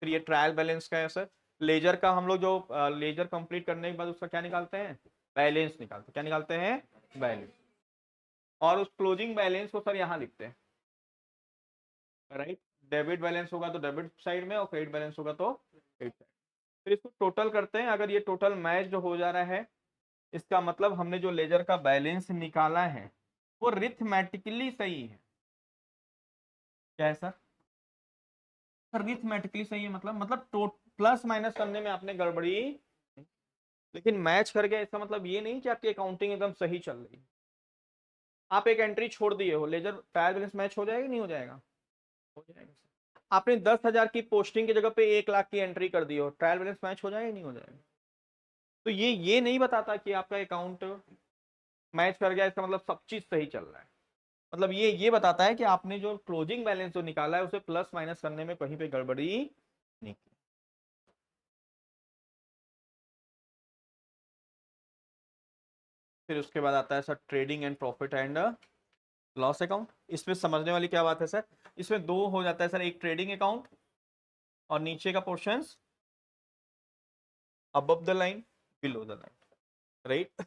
A: फिर ये ट्रायल बैलेंस का है सर, लेजर का हम लोग जो लेजर कंप्लीट करने के बाद उसका क्या निकालते हैं, बैलेंस निकालते हैं, क्या निकालते हैं, बैलेंस, और उस क्लोजिंग बैलेंस को सर यहाँ लिखते हैं, राइट। डेबिट बैलेंस होगा तो डेबिट साइड में, और क्रेडिट बैलेंस होगा तो क्रेडिट साइड। फिर इसको टोटल करते हैं, अगर ये टोटल मैच जो हो जा रहा है, इसका मतलब हमने जो लेजर का बैलेंस निकाला है वो रिथमेटिकली सही है। क्या है सर, रिथमेटिकली सही है, मतलब प्लस माइनस करने में आपने गड़बड़ी, लेकिन मैच कर गया इसका मतलब ये नहीं कि आपकी अकाउंटिंग एकदम सही चल रही है। आप एक एंट्री छोड़ दिए हो, लेजर ट्रायल बैलेंस मैच हो जाएगा नहीं हो जाएगा, हो जाएगा। आपने 10,000 की पोस्टिंग की जगह पे 1 लाख की एंट्री कर दी हो, ट्रायल बैलेंस मैच हो जाएगा नहीं हो जाएगा। तो ये नहीं बताता कि आपका अकाउंट मैच कर गया इसका मतलब सब चीज सही चल रहा है। मतलब ये बताता है कि आपने जो क्लोजिंग बैलेंस जो निकाला है उसे प्लस माइनस करने में कहीं पे गड़बड़ी नहीं की। फिर उसके बाद आता है sir trading and profit and loss account. इसमें समझने वाली क्या बात है सर, इसमें 2 हो जाता है सर, एक ट्रेडिंग अकाउंट और नीचे का portion above the line below the line, right.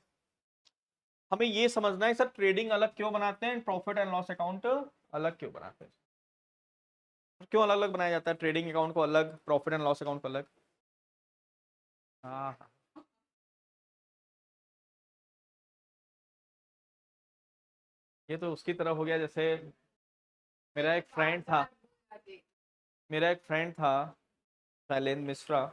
A: हमें ये समझना है सर ट्रेडिंग अलग क्यों बनाते हैं, प्रॉफिट एंड लॉस अकाउंट अलग क्यों बनाते हैं, क्यों अलग अलग बनाया जाता है, ट्रेडिंग अकाउंट को अलग, प्रॉफिट एंड लॉस अकाउंट को अलग। हाँ, ये तो उसकी तरह हो गया जैसे मेरा एक फ्रेंड था मेरा एक फ्रेंड था शैलेंद्र मिश्रा।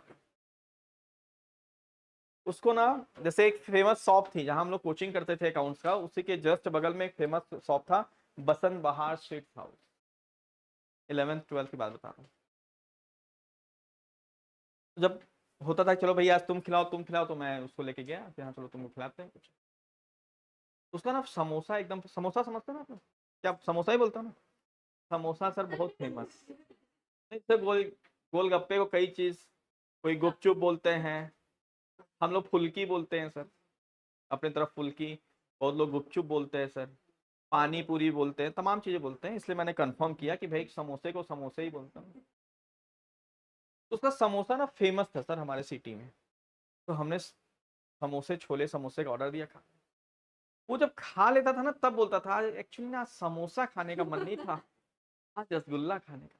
A: उसको ना, जैसे एक फेमस शॉप थी जहां हम लोग कोचिंग करते थे अकाउंट्स का, उसी के जस्ट बगल में एक फेमस शॉप था, बसंत बहार स्वीट हाउस। 11th 12th की बात बता रहा हूँ। जब होता था चलो भैया आज तुम खिलाओ, तो मैं उसको लेके गया कि हाँ चलो तुमको खिलाते हैं कुछ। उसका ना समोसा, एकदम समोसा समझते हो ना आप लोग? क्या समोसा ही बोलते हो ना, समोसा सर बहुत फेमस। इससे गोलगप्पे को कई चीज, कोई गुपचुप बोलते हैं, हम लोग फुल्की बोलते हैं सर, अपनी तरफ फुल्की, बहुत लोग गुपचुप बोलते हैं सर, पानी पूरी बोलते हैं, तमाम चीजें बोलते हैं, इसलिए मैंने कंफर्म किया कि भाई समोसे को समोसे ही बोलते हैं। तो उसका समोसा ना फेमस था सर हमारे सिटी में। तो हमने समोसे छोले समोसे का ऑर्डर दिया, खा, वो जब खा लेता था ना तब बोलता था एक्चुअली ना समोसा खाने का मन नहीं था, आज रसगुल्ला खाने का।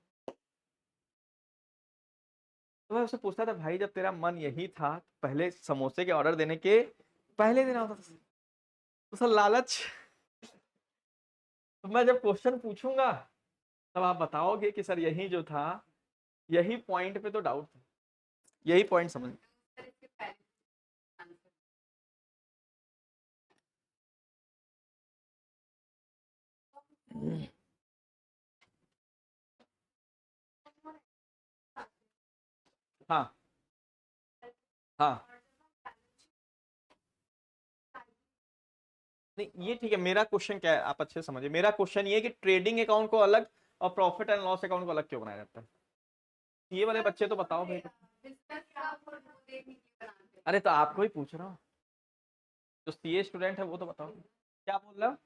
A: तो मैं उससे पूछता था भाई जब तेरा मन यही था पहले समोसे के ऑर्डर देने के पहले दिन होता था, तो सर लालच। तो मैं जब क्वेश्चन पूछूंगा तब आप बताओगे कि सर यही जो था, यही पॉइंट पे तो डाउट था। यही पॉइंट समझ। हाँ हाँ, नहीं ये ठीक है। मेरा क्वेश्चन क्या है, आप अच्छे से समझिए। मेरा क्वेश्चन ये है कि ट्रेडिंग अकाउंट को अलग और प्रॉफिट एंड लॉस अकाउंट को अलग क्यों बनाया जाता है? ये वाले बच्चे तो बताओ भाई। अरे तो आपको ही पूछ रहा हूँ, जो सीए स्टूडेंट है वो तो बताओ क्या बोल रहा हूँ।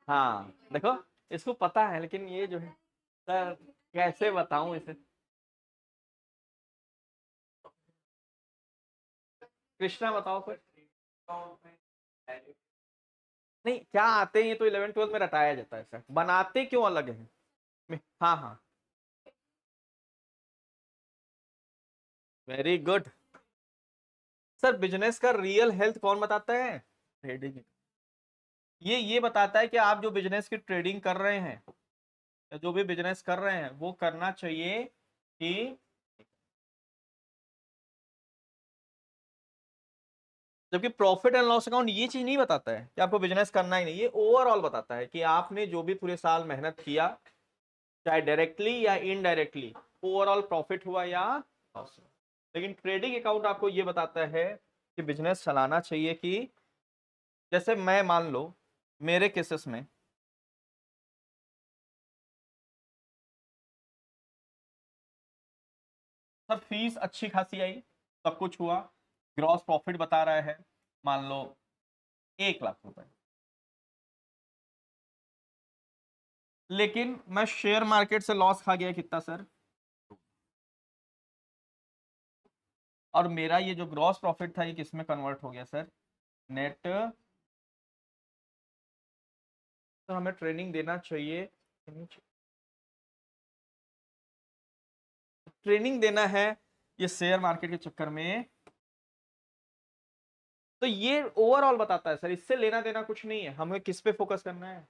A: हाँ देखो, इसको पता है, लेकिन ये जो है सर, कैसे बताऊं इसे। कृष्णा बताओ फिर। नहीं, क्या आते हैं ये तो 11 12 में रटाया जाता है सर, बनाते क्यों अलग है। हाँ हाँ, वेरी गुड। सर बिजनेस का रियल हेल्थ कौन बताता है? ट्रेडिंग। ये बताता है कि आप जो बिजनेस की ट्रेडिंग कर रहे हैं, या जो भी बिजनेस कर रहे हैं, वो करना चाहिए कि, जबकि प्रॉफिट एंड लॉस अकाउंट ये चीज नहीं बताता है कि आपको बिजनेस करना ही नहीं, ये ओवरऑल बताता है कि आपने जो भी पूरे साल मेहनत किया, चाहे डायरेक्टली या इनडायरेक्टली, ओवरऑल प्रॉफिट हुआ या लॉस। लेकिन ट्रेडिंग अकाउंट आपको ये बताता है कि बिजनेस चलाना चाहिए कि, जैसे मैं मान लो मेरे केसेस में, सर फीस अच्छी खासी आई, सब कुछ हुआ, ग्रॉस प्रॉफिट बता रहा है मान लो 1 लाख रुपए, लेकिन मैं शेयर मार्केट से लॉस खा गया कितना सर? और मेरा ये जो ग्रॉस प्रॉफिट था ये किस में कन्वर्ट हो गया सर? नेट। तो हमें ट्रेनिंग देना चाहिए, ट्रेनिंग देना है ये शेयर मार्केट के चक्कर में। तो ये ओवरऑल बताता है सर, इससे लेना देना कुछ नहीं है। हमें किस पे फोकस करना है?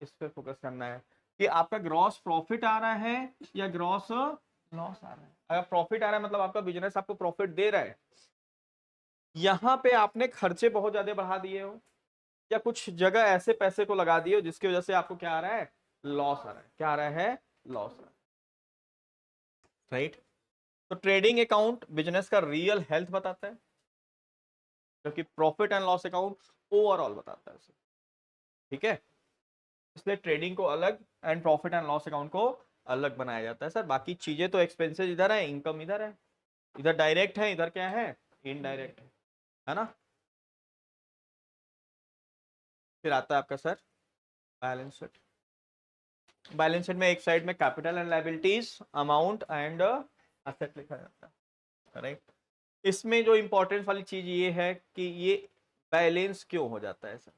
A: इस पे फोकस करना है कि आपका ग्रॉस प्रॉफिट आ रहा है या ग्रॉस लॉस आ रहा है। अगर प्रॉफिट आ रहा है मतलब आपका बिजनेस आपको प्रॉफिट दे रहा है। यहां पे आपने खर्चे बहुत ज्यादा बढ़ा दिए हो, या कुछ जगह ऐसे पैसे को लगा दिए हो जिसकी वजह से आपको क्या आ रहा है? लॉस आ रहा है। क्या आ रहा है? लॉस आ रहा है। राइट। तो ट्रेडिंग अकाउंट बिजनेस का रियल हेल्थ बताता है, जबकि profit and loss account overall बताता है उसे। ठीक है, इसलिए ट्रेडिंग को अलग and profit and loss account को अलग बनाया जाता है सर। बाकी चीजें तो एक्सपेंसेस इधर है, इनकम इधर है, इधर डायरेक्ट है, इधर क्या है? इनडायरेक्ट है ना। फिर आता है आपका sir balance sheet. Balance sheet में एक साइड में capital and liabilities, amount and asset लिखा जाता है। राइट। इसमें जो इंपॉर्टेंट वाली चीज ये है कि ये बैलेंस क्यों हो जाता है सर?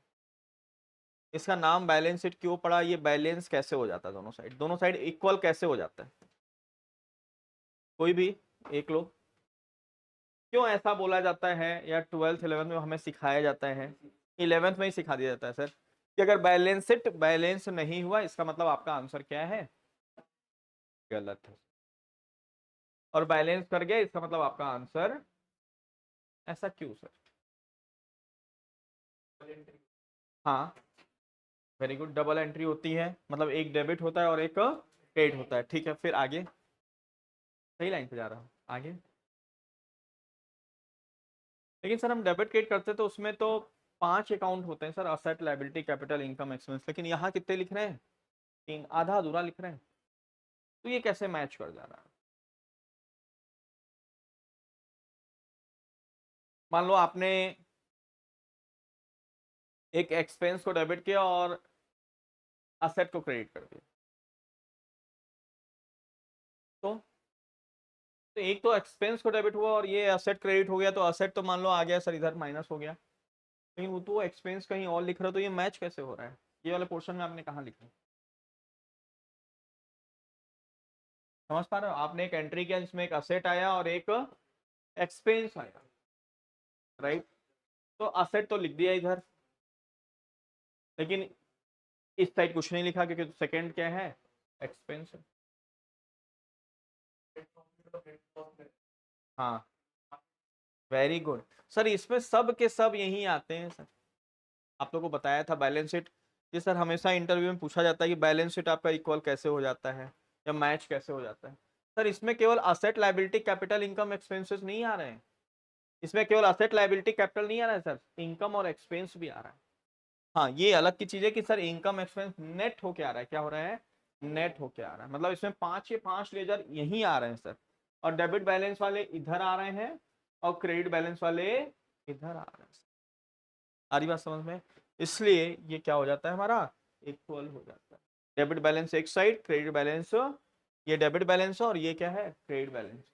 A: इसका नाम बैलेंस शीट क्यों पड़ा? ये बैलेंस कैसे हो जाता है? दोनों साइड इक्वल कैसे हो जाता है? कोई भी एक लोग, क्यों ऐसा बोला जाता है, या 12th 11th में हमें सिखाया जाता है, 11th में ही सिखा दिया जाता है सर, कि अगर बैलेंस शीट बैलेंस नहीं हुआ इसका मतलब आपका आंसर क्या है? गलत है। और बैलेंस कर गया इसका मतलब आपका आंसर, ऐसा क्यों सर? हाँ, वेरी गुड। डबल एंट्री होती है, मतलब एक डेबिट होता है और एक क्रेडिट होता है। ठीक है, फिर आगे। सही लाइन पे जा रहा हूँ आगे। लेकिन सर हम डेबिट क्रेडिट करते तो उसमें तो 5 अकाउंट होते हैं sir, asset liability capital income expense, लेकिन यहाँ कितने लिख रहे हैं? 3, आधा अधूरा लिख रहे हैं। तो ये कैसे मैच कर जा रहा है? मान लो आपने एक एक्सपेंस को डेबिट किया और असेट को क्रेडिट कर दिया, तो एक तो एक्सपेंस को डेबिट हुआ और ये असेट क्रेडिट हो गया, तो असेट तो मान लो आ गया सर इधर माइनस हो गया, लेकिन वो तो एक्सपेंस कहीं और लिख रहा है, तो ये मैच कैसे हो रहा है? ये वाले पोर्शन में आपने कहाँ लिखा? समझ पा रहे हो? आपने एक एंट्री किया जिसमें एक असेट आया और एक एक्सपेंस आया, राइट। तो असेट तो लिख दिया इधर, लेकिन इस साइड कुछ नहीं लिखा, क्योंकि सेकंड क्या है? एक्सपेंस है। हाँ, वेरी गुड सर, इसमें सब के सब यही आते हैं सर। आप लोगों को बताया था बैलेंस शीट। ये सर हमेशा इंटरव्यू में पूछा जाता है कि बैलेंस शीट आपका इक्वल कैसे हो जाता है या मैच कैसे हो जाता है। सर इसमें केवल asset liability capital income expenses नहीं आ रहे हैं, इसमें केवल असेट लायबिलिटी कैपिटल नहीं आ रहा है सर, इनकम और एक्सपेंस भी आ रहा है। हाँ, ये अलग की चीज है कि सर इनकम एक्सपेंस नेट होके आ रहा है। क्या हो रहा है? नेट होके आ रहा है। मतलब इसमें 5 लेजर यही आ रहे हैं सर, और डेबिट बैलेंस वाले इधर आ रहे हैं और क्रेडिट बैलेंस वाले इधर आ रहे हैं। आ रही बात समझ में? इसलिए ये क्या हो जाता है हमारा, इक्वल हो जाता है। डेबिट बैलेंस एक साइड, क्रेडिट बैलेंस, ये डेबिट बैलेंस और ये क्या है, क्रेडिट बैलेंस।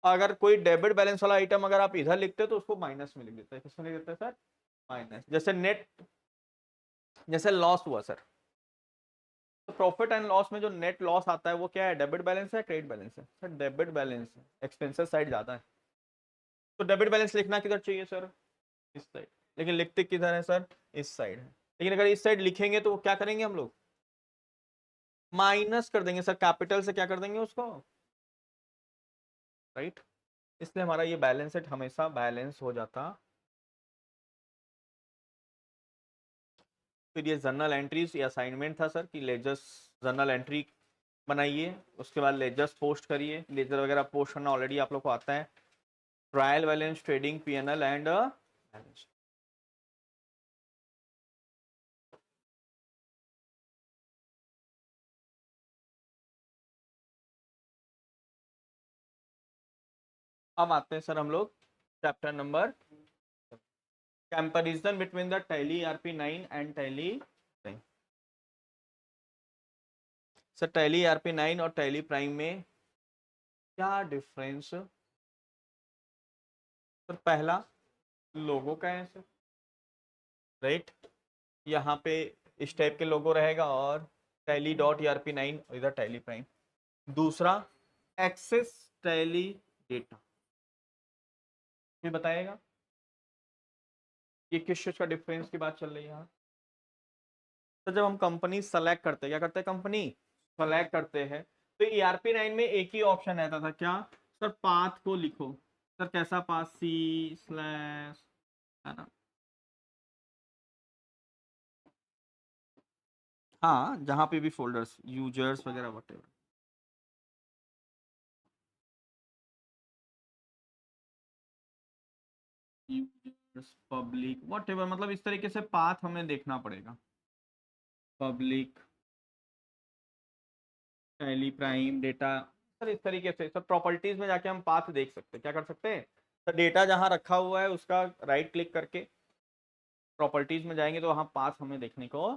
A: अगर कोई डेबिट बैलेंस वाला आइटम अगर आप इधर लिखते हो तो उसको माइनस में लिख देते हैं। किसमें लिख देते हैं सर? माइनस। जैसे नेट, जैसे लॉस हुआ सर, तो प्रॉफिट एंड लॉस में जो नेट लॉस आता है वो क्या है, डेबिट बैलेंस है क्रेडिट बैलेंस है? सर डेबिट बैलेंस है, एक्सपेंसेस साइड ज्यादा है, तो डेबिट बैलेंस लिखना किधर चाहिए सर? इस साइड। लेकिन लिखते किधर है सर? इस साइड है। लेकिन अगर इस साइड लिखेंगे तो क्या करेंगे हम लोग? माइनस कर देंगे सर, कैपिटल से क्या कर देंगे उसको, राइट। इसलिए हमारा ये बैलेंस शीट हमेशा बैलेंस हो जाता। फिर ये जर्नल एंट्रीज, ये असाइनमेंट था सर कि लेजर्स जर्नल एंट्री बनाइए, उसके बाद लेजर्स पोस्ट करिए। लेजर वगैरह पोस्ट करना ऑलरेडी आप लोग को आता है। Trial balance, trading, PNL and balance. अब आते हैं सर हम लोग chapter number, comparison between the Tally ERP9 and tally. Sir Tally ERP9 और टैली प्राइम में क्या डिफरेंस? सर पहला लोगो का है सर, राइट। यहाँ पे इस टाइप के लोगो रहेगा और टैली डॉट ERP9 और इधर टैली प्राइम। दूसरा एक्सेस टैली डेटा, ये बताएगा ये किस चीज का डिफरेंस की बात चल रही है यहाँ। तो जब हम कंपनी सेलेक्ट करते हैं, क्या करते हैं, कंपनी सेलेक्ट करते हैं, तो ERP9 में एक ही ऑप्शन रहता था, क्या सर? पाथ को लिखो। सर कैसा पाथ? C/, है ना? हाँ, जहाँ पे भी फोल्डर्स, यूजर्स वगैरह वटेवर। यूजर्स, पब्लिक, वटेवर, मतलब इस तरीके से पाथ हमें देखना पड़ेगा। Public, tally prime, data, sir इस तरीके से। सर प्रॉपर्टीज में जाके हम पाथ देख सकते हैं। क्या कर सकते हैं सर? डेटा जहाँ रखा हुआ है उसका राइट क्लिक करके प्रॉपर्टीज में जाएंगे तो वहाँ पाथ हमें देखने को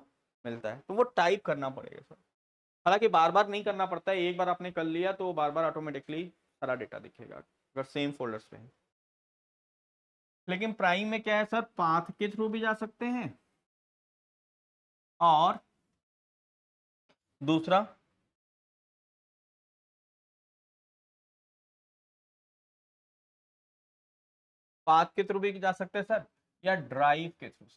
A: मिलता है, तो वो टाइप करना पड़ेगा सर। हालांकि बार बार नहीं करना पड़ता है, एक बार आपने कर लिया तो बार बार ऑटोमेटिकली सारा डेटा दिखेगा अगर सेम फोल्डर्स पे है। लेकिन प्राइम में क्या है सर, पाथ के थ्रू भी जा सकते हैं, और दूसरा पाथ के थ्रू भी जा सकते हैं सर, या ड्राइव के थ्रू।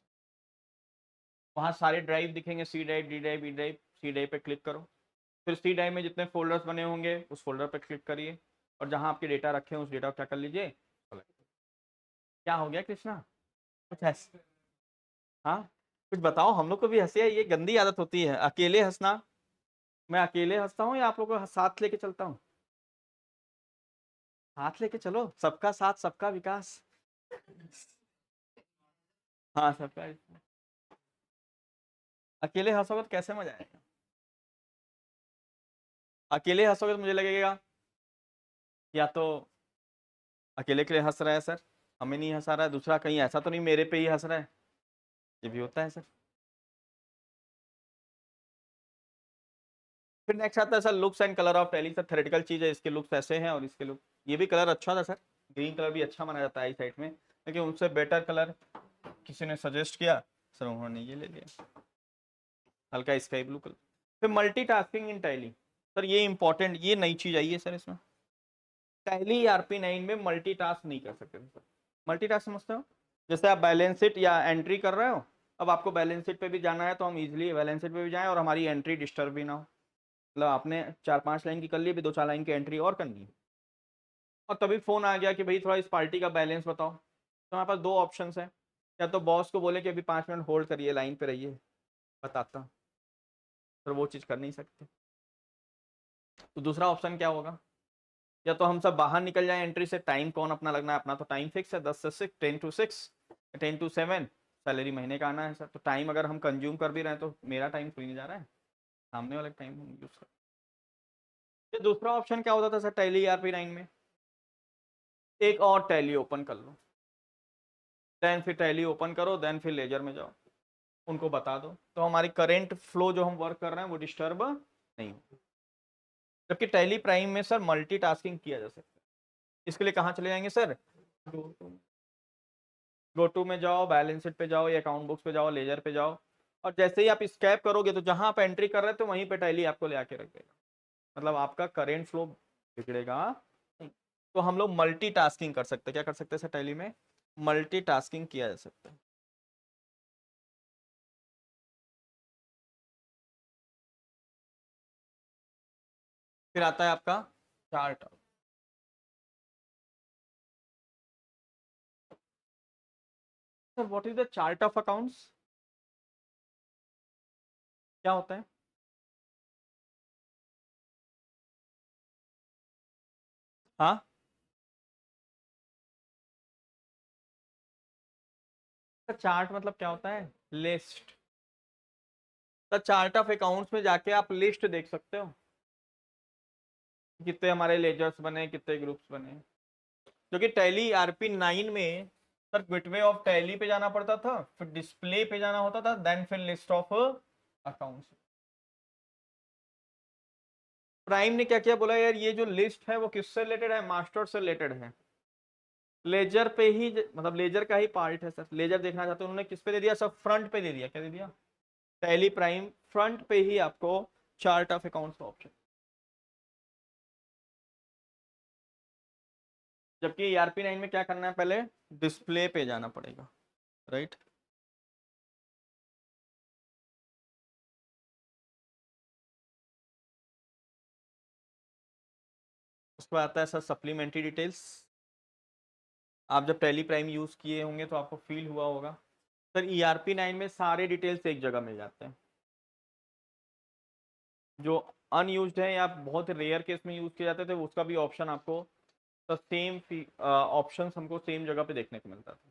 A: वहां सारे ड्राइव दिखेंगे, C drive, D drive, E drive. C drive पे क्लिक करो, फिर सी ड्राइव में जितने फोल्डर्स बने होंगे उस फोल्डर पे क्लिक करिए, और जहां आपके डेटा रखे हैं उस डेटा को क्या कर लीजिए। क्या हो गया कृष्णा? कुछ हंस, हाँ कुछ बताओ, हम लोग को भी हंसी है, ये गंदी आदत होती है अकेले हंसना। मैं अकेले हंसता हूँ या आप लोगों को साथ लेके चलता हूँ? हाथ लेके चलो, सबका साथ सबका विकास। हाँ सबका। अकेले हंसोगे तो कैसे मजा आएगा? अकेले हंसोगे तो मुझे लगेगा या तो अकेले के लिए हंस रहा है सर, हमें नहीं हंसा रहा है, दूसरा कहीं ऐसा तो नहीं मेरे पे ही हंस रहा है। ये भी होता है सर। फिर नेक्स्ट आता है sir looks and colour of tally. Sir theoretical चीज है, इसके लुक्स ऐसे हैं और इसके लुक, ये भी कलर अच्छा था सर, ग्रीन कलर भी अच्छा माना जाता है आई साइड में, लेकिन उनसे बेटर कलर किसी ने सजेस्ट किया, सर उन्होंने ये ले लिया, हल्का स्काई ब्लू कलर। फिर मल्टीटास्किंग इन टैली, सर ये इंपॉर्टेंट, ये नई चीज आई है सर इसमें। टैली ERP9 में मल्टीटास्क नहीं कर सकते सर। मल्टीटास्क समझते हो? जैसे आप बैलेंस शीट या एंट्री कर रहे हो, अब आपको बैलेंस शीट पे भी जाना है तो हम इजीली बैलेंस शीट पे भी जाएं और हमारी एंट्री डिस्टर्ब भी ना हो। मतलब आपने 4-5 लाइन की कर ली, भी 2-4 लाइन की एंट्री और करनी है, और तभी फोन आ गया कि भाई थोड़ा इस पार्टी का बैलेंस बताओ, तो हमारे पास दो ऑप्शन है, या तो बॉस को बोले कि अभी 5 मिनट होल्ड करिए, लाइन पे रहिए, बताता, पर वो चीज़ कर नहीं सकते। तो दूसरा ऑप्शन क्या होगा, या तो हम सब बाहर निकल जाए एंट्री से, टाइम कौन अपना लगना है, अपना तो टाइम फिक्स है 10 से 6, 10 to 6, 10 to 7, सैलरी महीने का आना है सर, तो टाइम अगर हम कंज्यूम कर भी रहे हैं तो मेरा टाइम फ्री नहीं जा रहा है, सामने वाले टाइम हम यूज कर। ये दूसरा ऑप्शन क्या होता था सर टैली ERP9 में, एक और टैली ओपन कर लो, देन फिर टैली ओपन करो, देन फिर लेजर में जाओ, उनको बता दो, तो हमारी करेंट फ्लो जो हम वर्क कर रहे हैं वो डिस्टर्ब नहीं हो। जबकि टैली प्राइम में सर मल्टीटास्किंग किया जा सकता है, इसके लिए कहाँ चले जाएंगे सर, गो टू में जाओ, बैलेंस शीट पे जाओ, या अकाउंट बुक्स पे जाओ, लेजर पे जाओ, और जैसे ही आप स्कैप करोगे तो जहां आप एंट्री कर रहे थे वहीं पे टैली आपको ले आके रख देगा, मतलब आपका करेंट फ्लो बिगड़ेगा नहीं। तो हम लोग मल्टीटास्किंग कर सकते हैं, क्या कर सकते हैं सर टैली में, मल्टीटास्किंग किया जा सकता है। फिर आता है आपका chart. Sir what is the chart of accounts, क्या होता है। हाँ चार्ट मतलब क्या होता है, लिस्ट। तो चार्ट ऑफ अकाउंट्स में जाके आप लिस्ट देख सकते हो, कितने हमारे लेजर्स बने, कितने ग्रुप्स बने, जो कि टैली ERP9 में सर गेटवे ऑफ टैली पे जाना पड़ता था, फिर डिस्प्ले पे जाना होता था, देन फिर लिस्ट ऑफ अकाउंट्स। प्राइम ने क्या किया, बोला यार ये जो लिस्ट है वो किससे रिलेटेड है, मास्टर से रिलेटेड है, लेजर पे ही, मतलब लेजर का ही पार्ट है सर, लेजर देखना चाहते हैं, उन्होंने किस पे दे दिया, सब फ्रंट पे दे दिया, क्या दे दिया, टैली प्राइम फ्रंट पे ही आपको चार्ट ऑफ अकाउंट्स का ऑप्शन। जबकि ERP9 में क्या करना है, पहले डिस्प्ले पे जाना पड़ेगा, राइट। उसके बाद आता है सर सप्लीमेंट्री डिटेल्स। आप जब टैली प्राइम यूज किए होंगे तो आपको फील हुआ होगा सर, ERP9 में सारे डिटेल्स एक जगह मिल जाते हैं, जो अनयूज्ड है या बहुत रेयर केस में यूज किए जाते थे उसका भी ऑप्शन आपको, तो सेम ऑप्शन हमको सेम जगह पे देखने को मिलता था।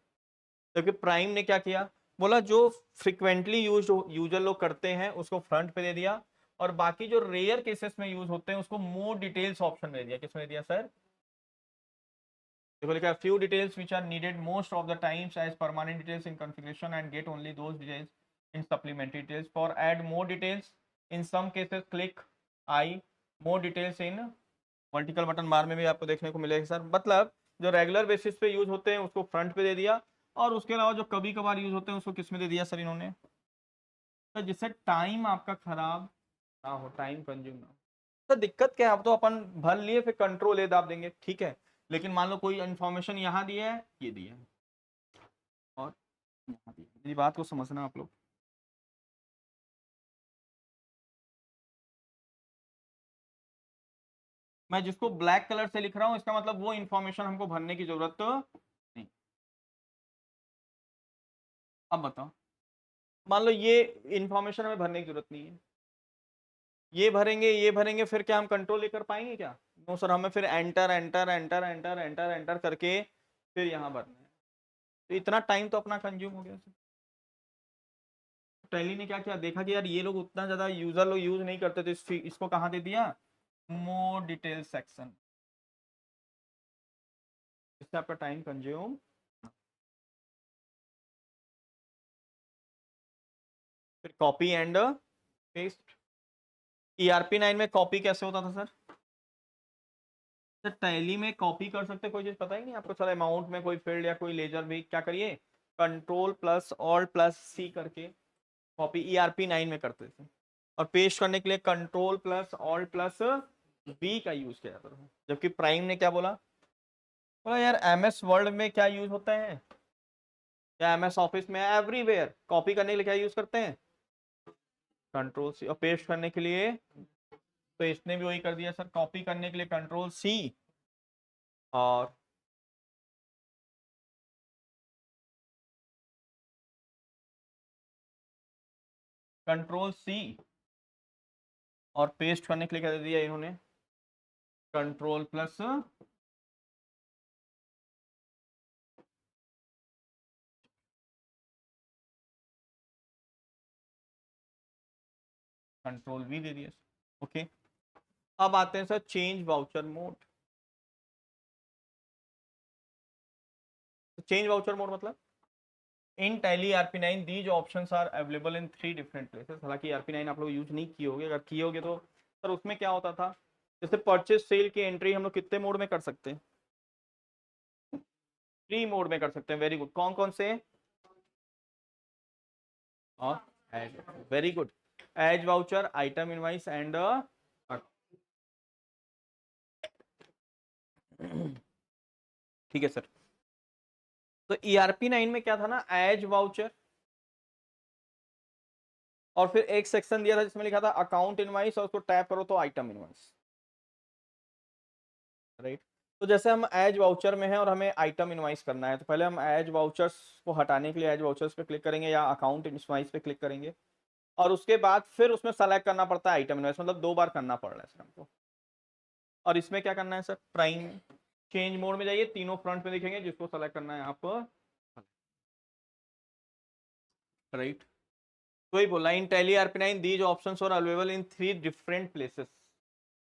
A: क्योंकि प्राइम ने क्या किया, बोला जो फ्रिक्वेंटली यूजर लोग करते हैं उसको फ्रंट पे दे दिया, और बाकी जो रेयर केसेस में यूज होते हैं उसको मोर डिटेल्स ऑप्शन दे दिया, किसमें दिया सर, देखो लिखा है few details which are needed most of the times as permanent details in configuration and get only those details in supplementary details. For add more details in some cases click I more details in vertical button bar में भी आपको देखने को मिलेगा sir, मतलब जो regular basis पे use होते हैं उसको फ्रंट पे दे दिया, और उसके अलावा जो कभी कभार यूज होते हैं उसको किस में दे दिया सर इन्होंने, तो जिससे टाइम आपका खराब ना हो, टाइम कंज्यूम ना हो। तो दिक्कत क्या है, अब तो अपन भर लिए फिर कंट्रोल ए दाब देंगे, ठीक है, लेकिन मान लो कोई इन्फॉर्मेशन यहाँ दिया है, ये दिया है, और यहाँ दिया है, मेरी बात को समझना आप लोग। मैं जिसको ब्लैक कलर से लिख रहा हूँ इसका मतलब वो इन्फॉर्मेशन हमको भरने की जरूरत तो नहीं। अब बताओ, मान लो ये इन्फॉर्मेशन हमें भरने की जरूरत नहीं है, ये भरेंगे ये भरेंगे, फिर क्या हम कंट्रोल लेकर पाएंगे क्या, नो सर, हमें फिर enter enter enter enter enter enter करके फिर यहाँ भरना है, तो इतना टाइम तो अपना कंज्यूम हो गया सर। टैली ने क्या किया, देखा कि यार ये लोग उतना ज्यादा यूजर लोग यूज नहीं करते, तो इसको कहाँ दे दिया, मोर डिटेल सेक्शन, इससे आपका टाइम कंज्यूम। फिर कॉपी एंड पेस्ट, ERP9 में कॉपी कैसे होता था सर, सर टैली में कॉपी कर सकते कोई चीज पता ही नहीं आपको सर, अमाउंट में कोई फील्ड या कोई लेजर भी क्या करिए, कंट्रोल प्लस ऑल्ट प्लस सी करके कॉपी ERP9 में करते थे, और पेस्ट करने के लिए control plus alt plus B का यूज किया जाता था। जबकि प्राइम ने क्या बोला, बोला यार MS वर्ड में क्या यूज होता है, या MS ऑफिस में, एवरीवेयर कॉपी करने के लिए क्या यूज करते हैं, कंट्रोल सी, और पेस्ट करने के लिए, तो इसने भी वही कर दिया सर, कॉपी करने के लिए कंट्रोल सी, और कंट्रोल सी और पेस्ट करने के लिए क्या दे दिया इन्होंने, कंट्रोल प्लस कंट्रोल वी दे दिया। ओके, अब आते हैं sir change voucher mode. Change voucher mode मतलब in Tally RP9 these options are available in 3 different places. हालांकि RP9 आप लोग यूज नहीं किए होगे, अगर किए होगे तो सर उसमें क्या होता था, जैसे परचेज सेल की एंट्री हम लोग कितने मोड में कर सकते हैं, 3 मोड में कर सकते हैं। वेरी गुड, कौन कौन से, और as, very good, as voucher, item invoice and ठीक है सर। तो ERP9 में क्या था ना, एज वाउचर, और फिर एक सेक्शन दिया था जिसमें लिखा था अकाउंट इनवाइस, और उसको टैप करो तो आइटम इनवाइस, राइट। तो जैसे हम एज वाउचर में है और हमें आइटम इनवाइस करना है, तो पहले हम एज वाउचर्स को हटाने के लिए एज वाउचर्स पे क्लिक करेंगे या अकाउंट इनवाइस पे क्लिक करेंगे, और उसके बाद फिर उसमें सेलेक्ट करना पड़ता है आइटम इनवाइस, मतलब 2 बार करना पड़ रहा है सर हमको। और इसमें क्या करना है सर, प्राइम चेंज मोड में जाइए, तीनों फ्रंट में दिखेंगे, जिसको सेलेक्ट करना है आप, राइट। तो ही बोला in Tally RP9 these options are available in 3 different places.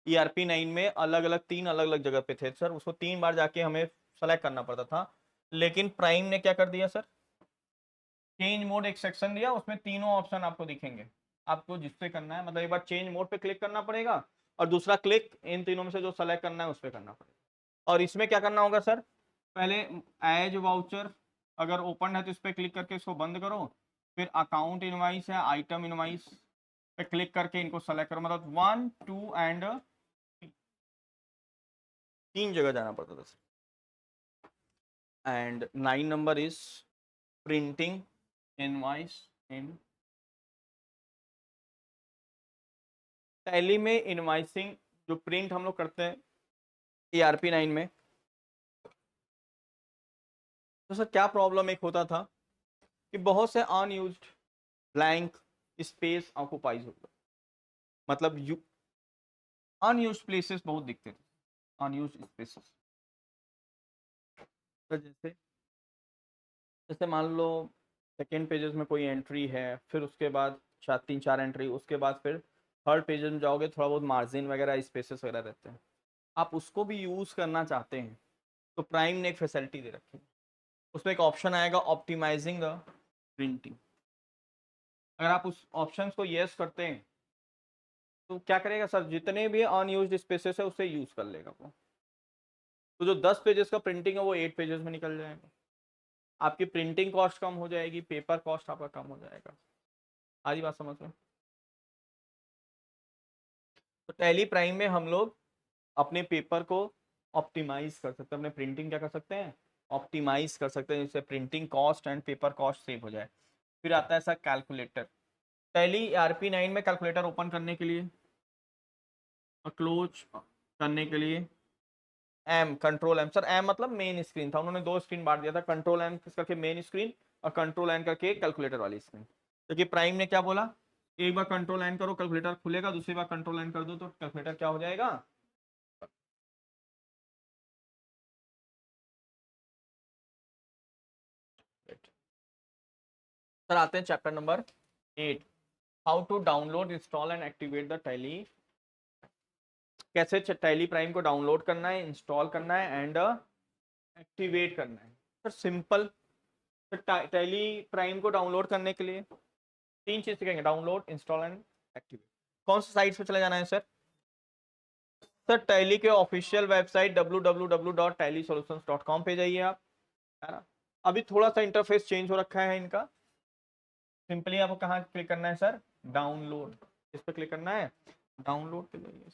A: ERP9 में अलग अलग 3 अलग अलग जगह पे थे सर, उसको 3 बार जाके हमें सेलेक्ट करना पड़ता था। लेकिन प्राइम ने क्या कर दिया सर, चेंज मोड एक सेक्शन दिया, उसमें तीनों ऑप्शन आपको दिखेंगे, आपको जिससे करना है, मतलब एक बार चेंज मोड पे क्लिक करना पड़ेगा, और दूसरा क्लिक इन तीनों में से जो सेलेक्ट करना है उस पर करना पड़ेगा। और इसमें क्या करना होगा सर, पहले एज वाउचर अगर ओपन है तो इस पर क्लिक करके इसको बंद करो, फिर अकाउंट इनवाइस है, आइटम इनवाइस पे क्लिक करके इनको सेलेक्ट करो, मतलब 1 2 एंड 3 जगह जाना पड़ता था sir. And 9 number is printing invoice in tally में। इनवाइसिंग जो प्रिंट हम लोग करते हैं ERP9 में, तो सर क्या प्रॉब्लम एक होता था कि बहुत से अनयूज्ड ब्लैंक स्पेस ऑक्युपाइज होता, मतलब यू अनयूज्ड प्लेसेस बहुत दिखते थे, अनयूज्ड स्पेसेस। तो जैसे जैसे मान लो सेकेंड पेजेस में कोई एंट्री है, फिर उसके बाद 3 4 एंट्री, उसके बाद फिर थर्ड पेजेस में जाओगे, थोड़ा बहुत मार्जिन वगैरह स्पेसेस वगैरह रहते हैं, आप उसको भी यूज़ करना चाहते हैं, तो प्राइम ने एक फैसिलिटी दे रखी है, उसमें एक ऑप्शन आएगा ऑप्टिमाइजिंग द प्रिंटिंग। अगर आप उस ऑप्शन को यस करते हैं तो क्या करेगा सर, जितने भी अनयूज्ड स्पेसेस है उसे यूज कर लेगा वो, तो जो 10 पेजेस का प्रिंटिंग है वो 8 पेजेस में निकल जाएगा, आपकी प्रिंटिंग कॉस्ट कम हो जाएगी, पेपर कॉस्ट आपका कम हो जाएगा। आधी बात समझ में। तो टैली प्राइम में हम लोग अपने पेपर को ऑप्टिमाइज कर सकते हैं, अपने प्रिंटिंग क्या कर सकते हैं, ऑप्टिमाइज कर सकते हैं, जिससे printing cost and paper cost save हो जाए। फिर आता है सर कैलकुलेटर। टैली RP9 में कैलकुलेटर ओपन करने के लिए और क्लोज करने के लिए M, control M, sir M मतलब मेन स्क्रीन था, उन्होंने 2 स्क्रीन बांट दिया था, कंट्रोल एम करके मेन स्क्रीन और कंट्रोल एन करके कैलकुलेटर वाली स्क्रीन। क्योंकि प्राइम ने क्या बोला, एक बार कंट्रोल एन करो कैलकुलेटर खुलेगा, दूसरी बार कंट्रोल एन कर दो तो कैलकुलेटर क्या हो जाएगा। सर आते हैं chapter number 8, how to download install and activate the Tally. कैसे टैली प्राइम को डाउनलोड करना है, इंस्टॉल करना है एंड एक्टिवेट करना है। सर सिंपल, टैली प्राइम को डाउनलोड करने के लिए 3 चीज सीखेंगे, डाउनलोड, इंस्टॉल एंड एक्टिवेट। कौन सा साइट पे चले जाना है सर, सर टैली के ऑफिशियल वेबसाइट www.tallysolutions.com पे जाइए आप, है ना। अभी थोड़ा सा इंटरफेस चेंज हो रखा है इनका, सिंपली आपको कहाँ क्लिक करना है सर, डाउनलोड, इस पर क्लिक करना है, डाउनलोड पे जाइए।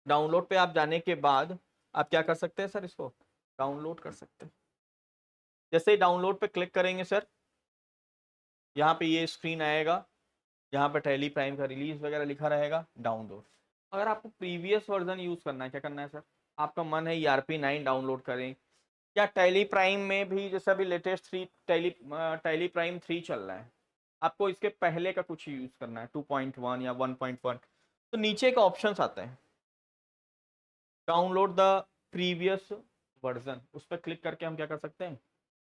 A: डाउनलोड पे आप जाने के बाद आप क्या कर सकते हैं सर, इसको डाउनलोड कर सकते हैं। जैसे ही डाउनलोड पे क्लिक करेंगे सर, यहाँ पे ये स्क्रीन आएगा, यहाँ पे टैली प्राइम का रिलीज वगैरह लिखा रहेगा, डाउनलोड। अगर आपको प्रीवियस वर्जन यूज करना है, क्या करना है सर, आपका मन है ERP9 डाउनलोड करें, या टैली प्राइम में भी जैसे अभी लेटेस्ट टैली प्राइम 3 चल रहा है, आपको इसके पहले का कुछ यूज करना है 2.1 या 1.1, तो नीचे का ऑप्शंस आता है डाउनलोड द प्रीवियस वर्जन, उस पर क्लिक करके हम क्या कर सकते हैं,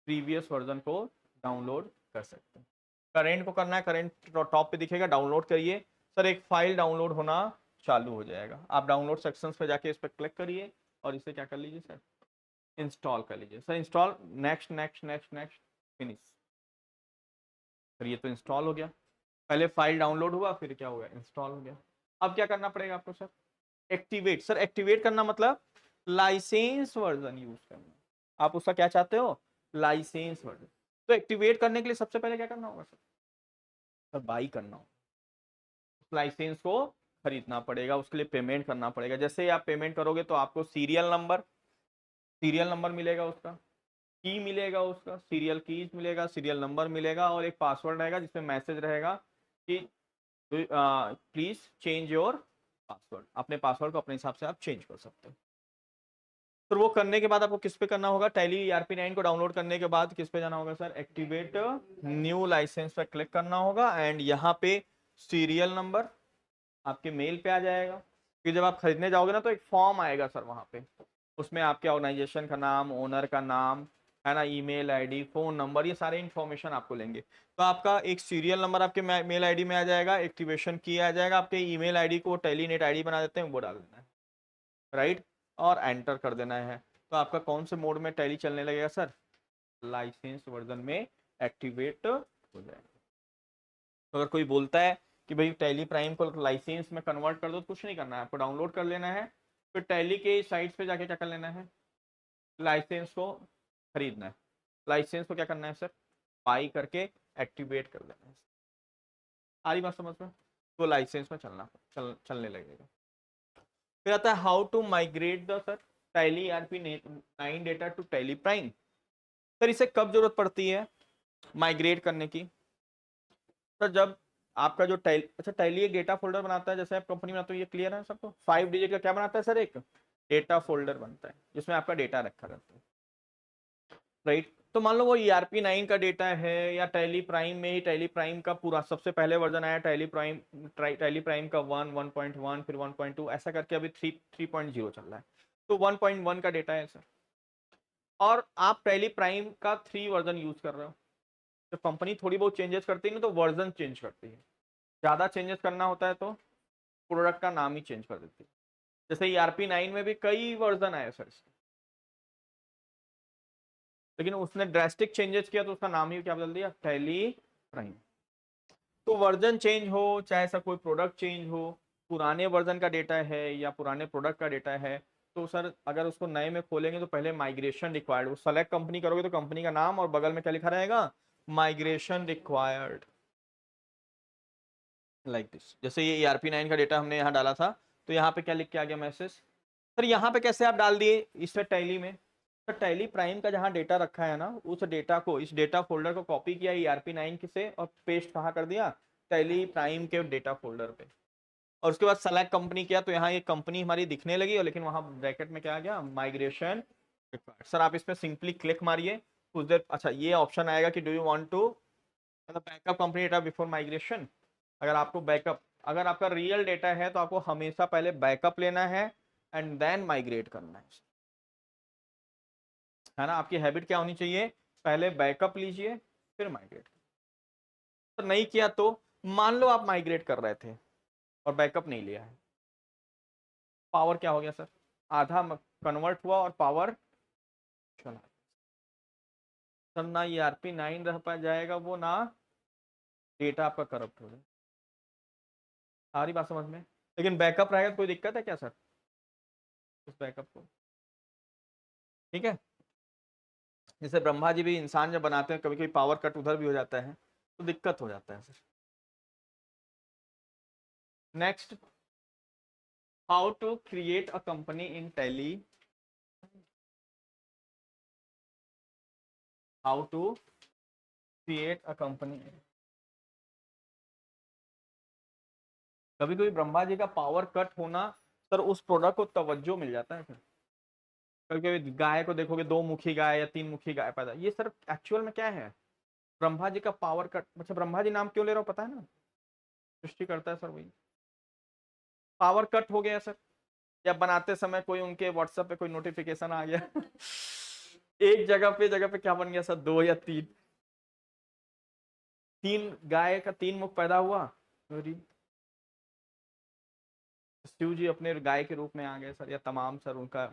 A: प्रीवियस वर्जन को डाउनलोड कर सकते हैं। करेंट को करना है, करेंट टॉप पे दिखेगा, डाउनलोड करिए सर, एक फाइल डाउनलोड होना चालू हो जाएगा। आप डाउनलोड सेक्शंस पे जाके इस पर क्लिक करिए और इसे क्या कर लीजिए सर, इंस्टॉल कर लीजिए sir. Install, next next next next, finish. Sir ये तो इंस्टॉल हो गया, पहले फाइल डाउनलोड हुआ फिर क्या हो गया, इंस्टॉल हो गया। अब क्या करना पड़ेगा आपको सर, एक्टिवेट। सर एक्टिवेट करना मतलब लाइसेंस वर्जन यूज करना, आप उसका क्या चाहते हो, लाइसेंस वर्जन। तो एक्टिवेट करने के लिए सबसे पहले क्या करना होगा सर, बाई करना होगा, लाइसेंस को खरीदना पड़ेगा, उसके लिए पेमेंट करना पड़ेगा। जैसे ही आप पेमेंट करोगे तो आपको सीरियल नंबर मिलेगा, उसका की मिलेगा, उसका सीरियल कीज मिलेगा, सीरियल नंबर मिलेगा, और एक पासवर्ड रहेगा जिसमें मैसेज रहेगा कि प्लीज चेंज योर पासवर्ड। अपने पासवर्ड को अपने हिसाब से आप चेंज कर सकते हो। तो वो करने के बाद आपको किस पे करना होगा, टैली ERP9 को डाउनलोड करने के बाद किस पे जाना होगा सर, एक्टिवेट न्यू लाइसेंस पे क्लिक करना होगा, एंड यहाँ पे सीरियल नंबर आपके मेल पे आ जाएगा। फिर जब आप खरीदने जाओगे ना तो एक फॉर्म आएगा सर वहाँ पे, उसमें आपके ऑर्गेनाइजेशन का नाम, ओनर का नाम है ना, ईमेल आईडी, फोन नंबर, ये सारे इन्फॉर्मेशन आपको लेंगे। तो आपका एक सीरियल नंबर आपके मेल आईडी में आ जाएगा, एक्टिवेशन किया जाएगा, आपके ईमेल आईडी को टेलीनेट आईडी बना देते हैं, वो डाल देना है, राइट, और एंटर कर देना है। तो आपका कौन से मोड में टैली चलने लगेगा सर, लाइसेंस वर्जन में एक्टिवेट हो जाएगा। तो अगर कोई बोलता है कि भाई टैली प्राइम को लाइसेंस में कन्वर्ट कर दो, तो कुछ नहीं करना है, आपको डाउनलोड कर लेना है, फिर टैली के साइट्स पे जाके क्या कर लेना है, लाइसेंस को खरीदना है, लाइसेंस को क्या करना है सर, बाई करके एक्टिवेट कर देना है। आ रही बात समझ में, तो लाइसेंस में चलने लगेगा। फिर आता है how to migrate the sir Tally ERP9 data to Tally Prime. Sir इसे कब जरूरत पड़ती है माइग्रेट करने की, सर जब आपका जो अच्छा टैली एक डेटा फोल्डर बनाता है, जैसे आप कंपनी बनाते हो, ये क्लियर है सबको, 5 डिजिट का क्या बनाता है सर, एक डेटा फोल्डर बनता है जिसमें आपका डेटा रखा रहता है, राइट। तो मान लो वो ERP9 का डेटा है, या टैली प्राइम में ही टैली प्राइम का पूरा सबसे पहले वर्जन आया टैली प्राइम का 1.1 फिर 1.2 ऐसा करके अभी 3.0 चल रहा है, तो 1.1 का डेटा है सर, और आप टैली प्राइम का 3 वर्जन यूज कर रहे हो। तो कंपनी थोड़ी बहुत चेंजेस करती है ना, तो वर्जन चेंज करती है, ज्यादा चेंजेस करना होता है तो प्रोडक्ट का नाम ही चेंज कर देती है। जैसे ERP9 में भी कई वर्जन आए सर इसके, लेकिन उसने ड्रेस्टिक चेंजेस किया तो उसका नाम ही क्या बदल दिया, टैली प्राइम। तो वर्जन चेंज हो चाहे सर कोई प्रोडक्ट चेंज हो, पुराने वर्जन का डेटा है या पुराने प्रोडक्ट का डेटा है, तो सर अगर उसको नए में खोलेंगे तो पहले माइग्रेशन रिक्वायर्ड, वो सेलेक्ट कंपनी करोगे तो कंपनी का नाम और बगल में क्या लिखा रहेगा, माइग्रेशन रिक्वायर्ड, लाइक दिस। जैसे ये ERP9 का डेटा हमने यहाँ डाला था, तो यहाँ पे क्या लिख के आ गया मैसेज, सर यहाँ पे कैसे आप डाल दिए इस टैली में, तो टैली प्राइम का जहाँ डेटा रखा है ना, उस डेटा को, इस डेटा फोल्डर को कॉपी किया ERP9 से और पेस्ट कहाँ कर दिया, टैली प्राइम के डेटा फोल्डर पे, और उसके बाद सेलेक्ट कंपनी किया तो यहाँ ये कंपनी हमारी दिखने लगी, और लेकिन वहां ब्रैकेट में क्या आ गया, माइग्रेशन रिक्वायर्ड। सर आप इस पे सिंपली क्लिक मारिए कुछ देर, अच्छा ये ऑप्शन आएगा कि डू यू वांट टू मतलब backup company data before migration. अगर आपको बैकअप, अगर आपका रियल डेटा है तो आपको हमेशा पहले बैकअप लेना है एंड देन माइग्रेट करना है ना। आपकी हैबिट क्या होनी चाहिए, पहले बैकअप लीजिए फिर माइग्रेट। तो नहीं किया तो मान लो आप माइग्रेट कर रहे थे और बैकअप नहीं लिया है, पावर क्या हो गया सर, आधा कन्वर्ट हुआ और पावर चला, सर ना ERP9 रह पा जाएगा वो, ना डेटा आपका करप्ट हो जाए। सारी बात समझ में, लेकिन बैकअप रहेगा तो कोई दिक्कत है क्या सर, उस बैकअप को, ठीक है। जैसे ब्रह्मा जी भी इंसान जब बनाते हैं, कभी कभी पावर कट उधर भी हो जाता है तो दिक्कत हो जाता है sir. Next, how to create a company in Tally, how to create a company. कभी कभी ब्रह्मा जी का पावर कट होना सर, उस प्रोडक्ट को तवज्जो मिल जाता है फिर, कभी गाय को देखोगे, दो मुखी गाय या तीन मुखी गाय पैदा, ये सर एक्चुअल में क्या है? ब्रह्मा जी का पावर कट। अच्छा, ब्रह्मा जी नाम क्यों ले रहा हूँ पता है ना? सृष्टि करता है सर वही। पावर कट हो गया सर, या बनाते समय कोई उनके व्हाट्सएप पे कोई नोटिफिकेशन आ गया एक जगह पे क्या बन गया सर, दो या तीन, तीन गाय का तीन मुख पैदा हुआ। अरे, शिव जी अपने गाय के रूप में आ गए सर, या तमाम सर उनका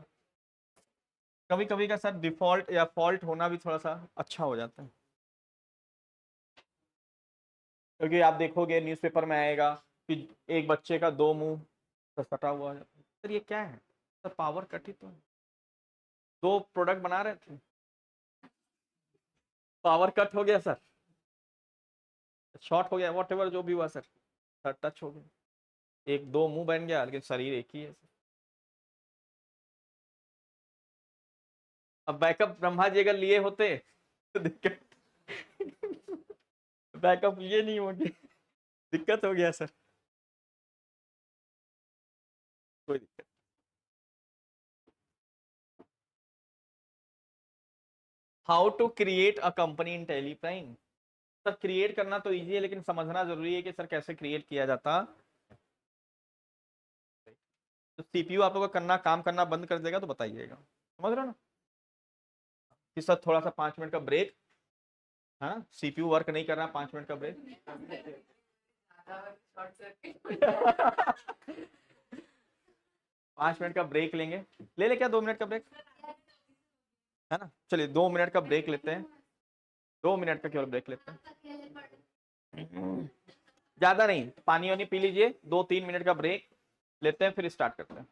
A: कभी कभी का सर डिफॉल्ट या फॉल्ट होना भी थोड़ा सा अच्छा हो जाता है। क्योंकि आप देखोगे न्यूज़पेपर में आएगा कि एक बच्चे का दो मुंह सटा हुआ है, सर ये क्या है? सर पावर कट ही तो है। दो प्रोडक्ट बना रहे थे, पावर कट हो गया सर, शॉर्ट हो गया, वॉट एवर जो भी हुआ सर, सर टच हो गया, एक दो मुंह बन गया लेकिन शरीर एक ही है सर। अब बैकअप ब्रह्मा जी अगर लिए होते तो दिक्कत बैकअप ये नहीं होगी, दिक्कत हो गया सर, कोई दिक्कत। How to create a company in Tally Prime. Sir create करना तो इजी है, लेकिन समझना जरूरी है कि सर कैसे क्रिएट किया जाता। तो सीपीयू आप लोग का करना काम करना बंद कर देगा तो बताइएगा, समझ रहे हो ना? कि सर थोड़ा सा 5 मिनट का ब्रेक, हाँ सीपीयू वर्क नहीं कर रहा, 5 मिनट का ब्रेक 5 मिनट का ब्रेक लेंगे, ले ले क्या 2 मिनट का ब्रेक, है ना? चलिए 2 मिनट का ब्रेक लेते हैं, 2 मिनट का केवल ब्रेक लेते हैं, ज्यादा नहीं, पानी वानी पी लीजिए, 2-3 मिनट का ब्रेक लेते हैं फिर स्टार्ट करते हैं।